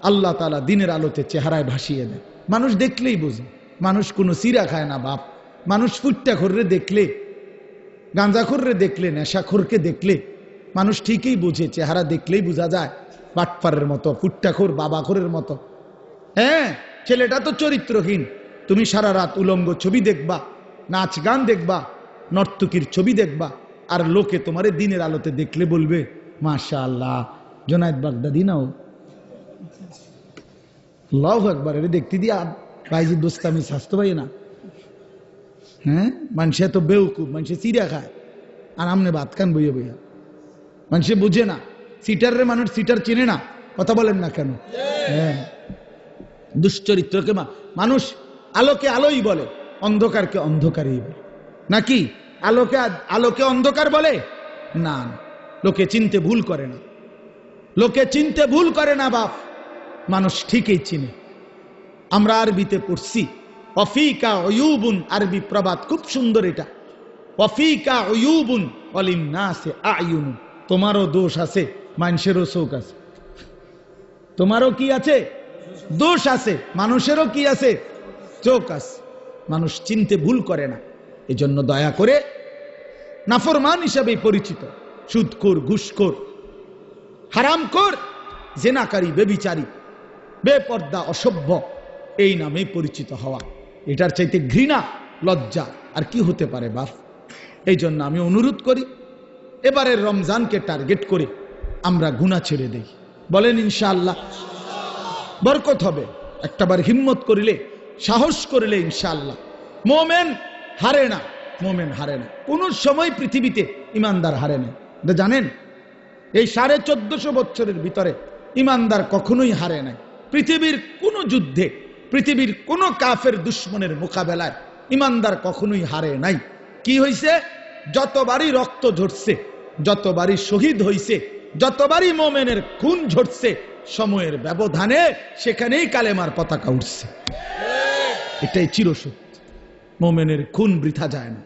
আল্লাহ তাআলা দিনের আলোতে চেহারায় ভাসিয়ে দেয়। মানুষ দেখলেই বোঝে। মানুষ কোনো সিরা খায় না বাপ। মানুষ ফুট্টাখোররে দেখলে, গাঁজাখোররে দেখলে, নেশাখোরকে দেখলে মানুষ ঠিকই বোঝে, চেহারা দেখলেই বোঝা যায় বাটপারের মতো, ফুট্টাখোর, বাবাখোরের মতো। হ্যাঁ, ছেলেটা তো চরিত্রহীন। তুমি সারা রাত উলঙ্গ ছবি দেখবা, নাচ গান দেখবা, নর্তকীর ছবি দেখবা, আর লোকে তোমারে দিনের আলোতে দেখলে বলবে মাশাআল্লাহ, জোনায়েদ বাগদাদি নাও। আল্লাহু আকবার। এটা দেখতে দিয়া বাইজিদ দোস্তামি স্বাস্থ্য পাই না। হ্যাঁ, মানুষে তো বেউকুব, মানুষে চিড়া খায় আর আমনে ভাত খান বইয়া বইয়া। মানুষে বুঝে না, সিটারে মানুষ সিটার চিনে না। কথা বলেন না কেন? হ্যাঁ, দুশ্চরিত্রকে মানুষ আলোকে আলোই বলে, অন্ধকারকে অন্ধকারই বলে। নাকি আলোকে আলোকে অন্ধকার বলে না? লোকে চিনতে ভুল করে না, লোকে চিনতে ভুল করে না বাপ। মানুষ ঠিকই চিনে। আমরা আরবিতে পড়ছি ওয়াফিকা উয়ুবুন, আরবি প্রবাদ খুব সুন্দর এটা। ওয়াফিকা উয়ুবুন ওয়ালিন্নাসি আয়ুন, তোমারও দোষ আছে, মানুষেরও চোখ আছে। তোমারও কি আছে? দোষ আছে। মানুষেরও কি আছে? চোখ আছে। মানুষ চিনতে ভুল করে না। এজন্য দয়া করে নাফরমান হিসাবে পরিচিত সুদখোর, ঘুষখোর, হারামখোর, জেনাকারী, বেবিচারী, বেপর্দা, অসভ্য, এই নামে পরিচিত হওয়া, এটার চাইতে ঘৃণা, লজ্জা আর কি হতে পারে বাপ? এই জন্য আমি অনুরোধ করি, এবারের রমজানকে টার্গেট করে আমরা গুনাহ ছেড়ে দেই। বলেন ইনশাআল্লাহ। বরকত হবে। একটাবার হিম্মত করিলে, সাহস করিলে ইনশাআল্লাহ। মোমেন হারে না, মোমেন হারে না। কোন সময় পৃথিবীতে ইমানদার হারে না। জানেন, এই 1450 বছরের ভিতরে ইমানদার কখনোই হারে নাই। পৃথিবীর কোন যুদ্ধে, পৃথিবীর কোন কাফের দুশ্মনের মোকাবেলায় ইমানদার কখনোই হারে নাই। কি হইছে? যতবারই রক্ত ঝরছে, যতবারই শহীদ হইছে, যতবারই মোমেনের খুন ঝরছে, সময়ের ব্যবধানে সেখানেই কালেমার পতাকা উঠছে। এটাই চিরসত্য। মোমেনের খুন বৃথা যায় না,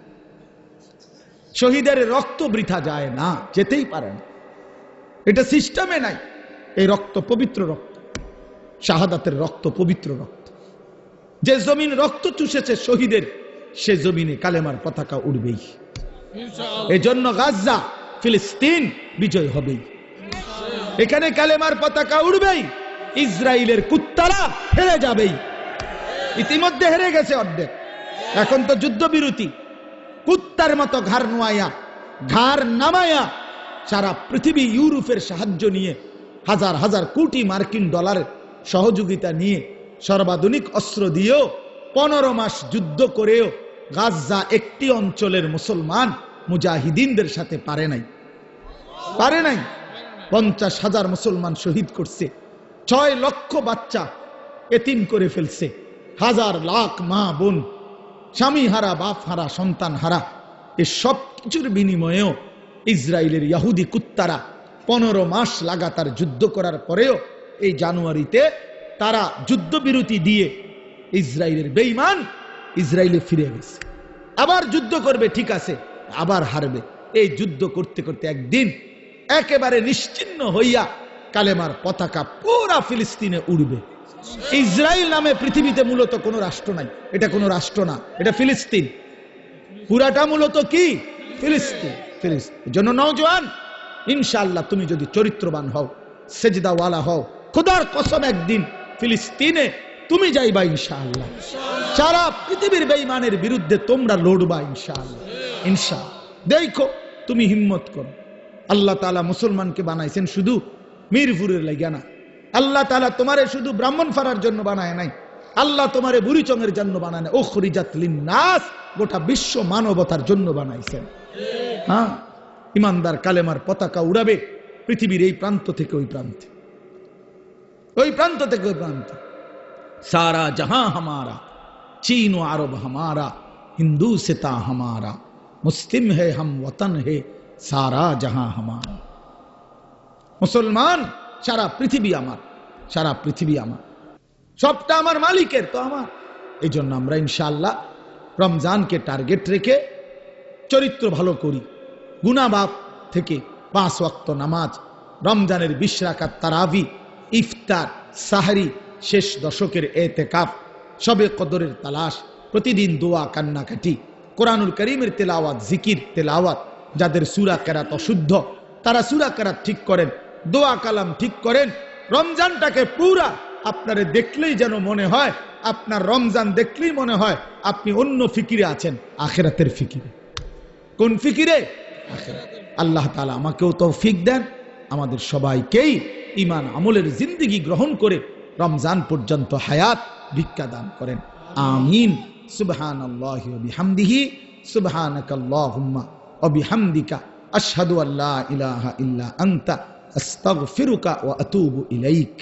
শহীদের রক্ত বৃথা যায় না, যেতেই পারে না। এটা সিস্টেমে নাই। এই রক্ত পবিত্র রক্ত, শাহাদাতের রক্ত পবিত্র রক্ত। যে জমিন রক্ত চুষেছে শহীদের, সে জমিনে কালেমার পতাকা উড়বেই। এজন্য গাজা, ফিলিস্তিন বিজয় হবেই। এখানে কালেমার পতাকা উড়বেই। ইসরায়েলের কুত্তারা হেরে যাবেই। ইতিমধ্যে হেরে গেছে অর্ধেক। এখন তো যুদ্ধবিরতি। কুত্তার মতো ঘাড় নোয়াইয়া, ঘাড় নামাইয়া সারা পৃথিবী ইউরোপের সাহায্য নিয়ে, হাজার হাজার কোটি মার্কিন ডলারের সহযোগিতা নিয়ে, সর্বাধুনিক অস্ত্র দিয়েও 15 মাস যুদ্ধ করেও গাজা একটি অঞ্চলের মুসলমান মুজাহিদিনদের সাথে পারে নাই, পারে নাই। 50,000 মুসলমান শহীদ করছে, 6 লক্ষ বাচ্চা এতিম করে ফেলছে, হাজার লাখ মা বোন স্বামী হারা, বাপ হারা, সন্তান হারা। এই সব কিছুর বিনিময়েও ইসরায়েলের ইহুদি কুত্তারা 15 মাস লাগাতার যুদ্ধ করার পরেও এই জানুয়ারিতে তারা যুদ্ধবিরতি দিয়ে ইসরায়েলের বেঈমান ইসরায়েলে ফিরে গেছে। আবার যুদ্ধ করবে, ঠিক আছে, আবার হারবে। এই যুদ্ধ করতে করতে একদিন একেবারে নিশ্চিহ্ন হইয়া কালেমার পতাকা পুরা ফিলিস্তিনে উড়বে। ইসরায়েল নামে পৃথিবীতে মূলত কোনো রাষ্ট্র নাই, এটা কোনো রাষ্ট্র না, এটা ফিলিস্তিন। পুরাটা মূলত কি? ফিলিস্তিন। ফিলিস্তিন জন্য নওজোয়ান, ইনশাআল্লাহ তুমি যদি চরিত্রবান হও, সেজদাওয়ালা হও, খোদার কসম একদিন ফিলিস্তিনে তুমি যাইবা ইনশাআল্লাহ। সারা পৃথিবীর বেঈমানের বিরুদ্ধে তোমরা লড়বা ইনশাআল্লাহ। ইনশাআল্লাহ দেখো, তুমি হিম্মত করো। আল্লাহ তাআলা মুসলমানকে বানাইছেন শুধু মিরপুরের লাগিয়া না। আল্লাহ তাআলা তোমারে শুধু ব্রাহ্মণপাড়ার জন্য বানায় নাই, আল্লাহ তোমারে বুড়িচংয়ের জন্য বানায় নাই, উখরিজাত লিন্নাস, গোটা বিশ্ব মানবতার জন্য বানাইছেন। হ্যাঁ, ইমানদার কালেমার পতাকা উড়াবে পৃথিবীর এই প্রান্ত থেকে ওই প্রান্তে, ওই প্রান্ত থেকে ওই প্রান্তে। সারা জাহাं हमारा, चीन और अरब हमारा, हिंदू सिता हमारा, मुस्लिम है हम वतन है सारा जहां हमारा। মুসলমান সারা পৃথিবী আমার, সারা পৃথিবী আমার, সবটা আমার মালিকের, তো আমার। এই জন্য আমরা ইনশাআল্লাহ রমজানকে টার্গেট রেখে চরিত্র ভালো করি, গুনাহ থেকে 5 ওয়াক্ত নামাজ, রমজানের 20 রাকাত তারাবি, ইফতার, সাহরি, শেষ দশকের এতেকাফ, শবে কদরের তালাশ, প্রতিদিন দোয়া, কান্নাকাটি, কোরআনুল কারীমের তেলাওয়াত, জিকির তেলাওয়াত। যাদের সূরা কেরাত অশুদ্ধ তারা সূরা কেরাত ঠিক করেন, দোয়া কালাম ঠিক করেন। রমজানটাকে পুরা আপনারে দেখলেই যেন মনে হয়, আপনার রমজান দেখলেই মনে হয় আপনি অন্য ফিকিরে আছেন, আখিরাতের ফিকিরে। কোন ফিকিরে? আখিরাত। আল্লাহ তাআলা আমাকেও তৌফিক দেন, আমাদের সবাইকেই ঈমান আমলের জিন্দেগি গ্রহণ করে রমজান পর্যন্ত হায়াত ভিক্ষা দান করেন। আমিন। সুবহানাল্লাহি ওয়া বিহামদিহি, সুবহানাকাল্লাহুম্মা ওয়া বিহামদিকা, আশহাদু আল্লা ইলাহা ইল্লা আনতা, আস্তাগফিরুকা ওয়া আতুবু ইলাইক।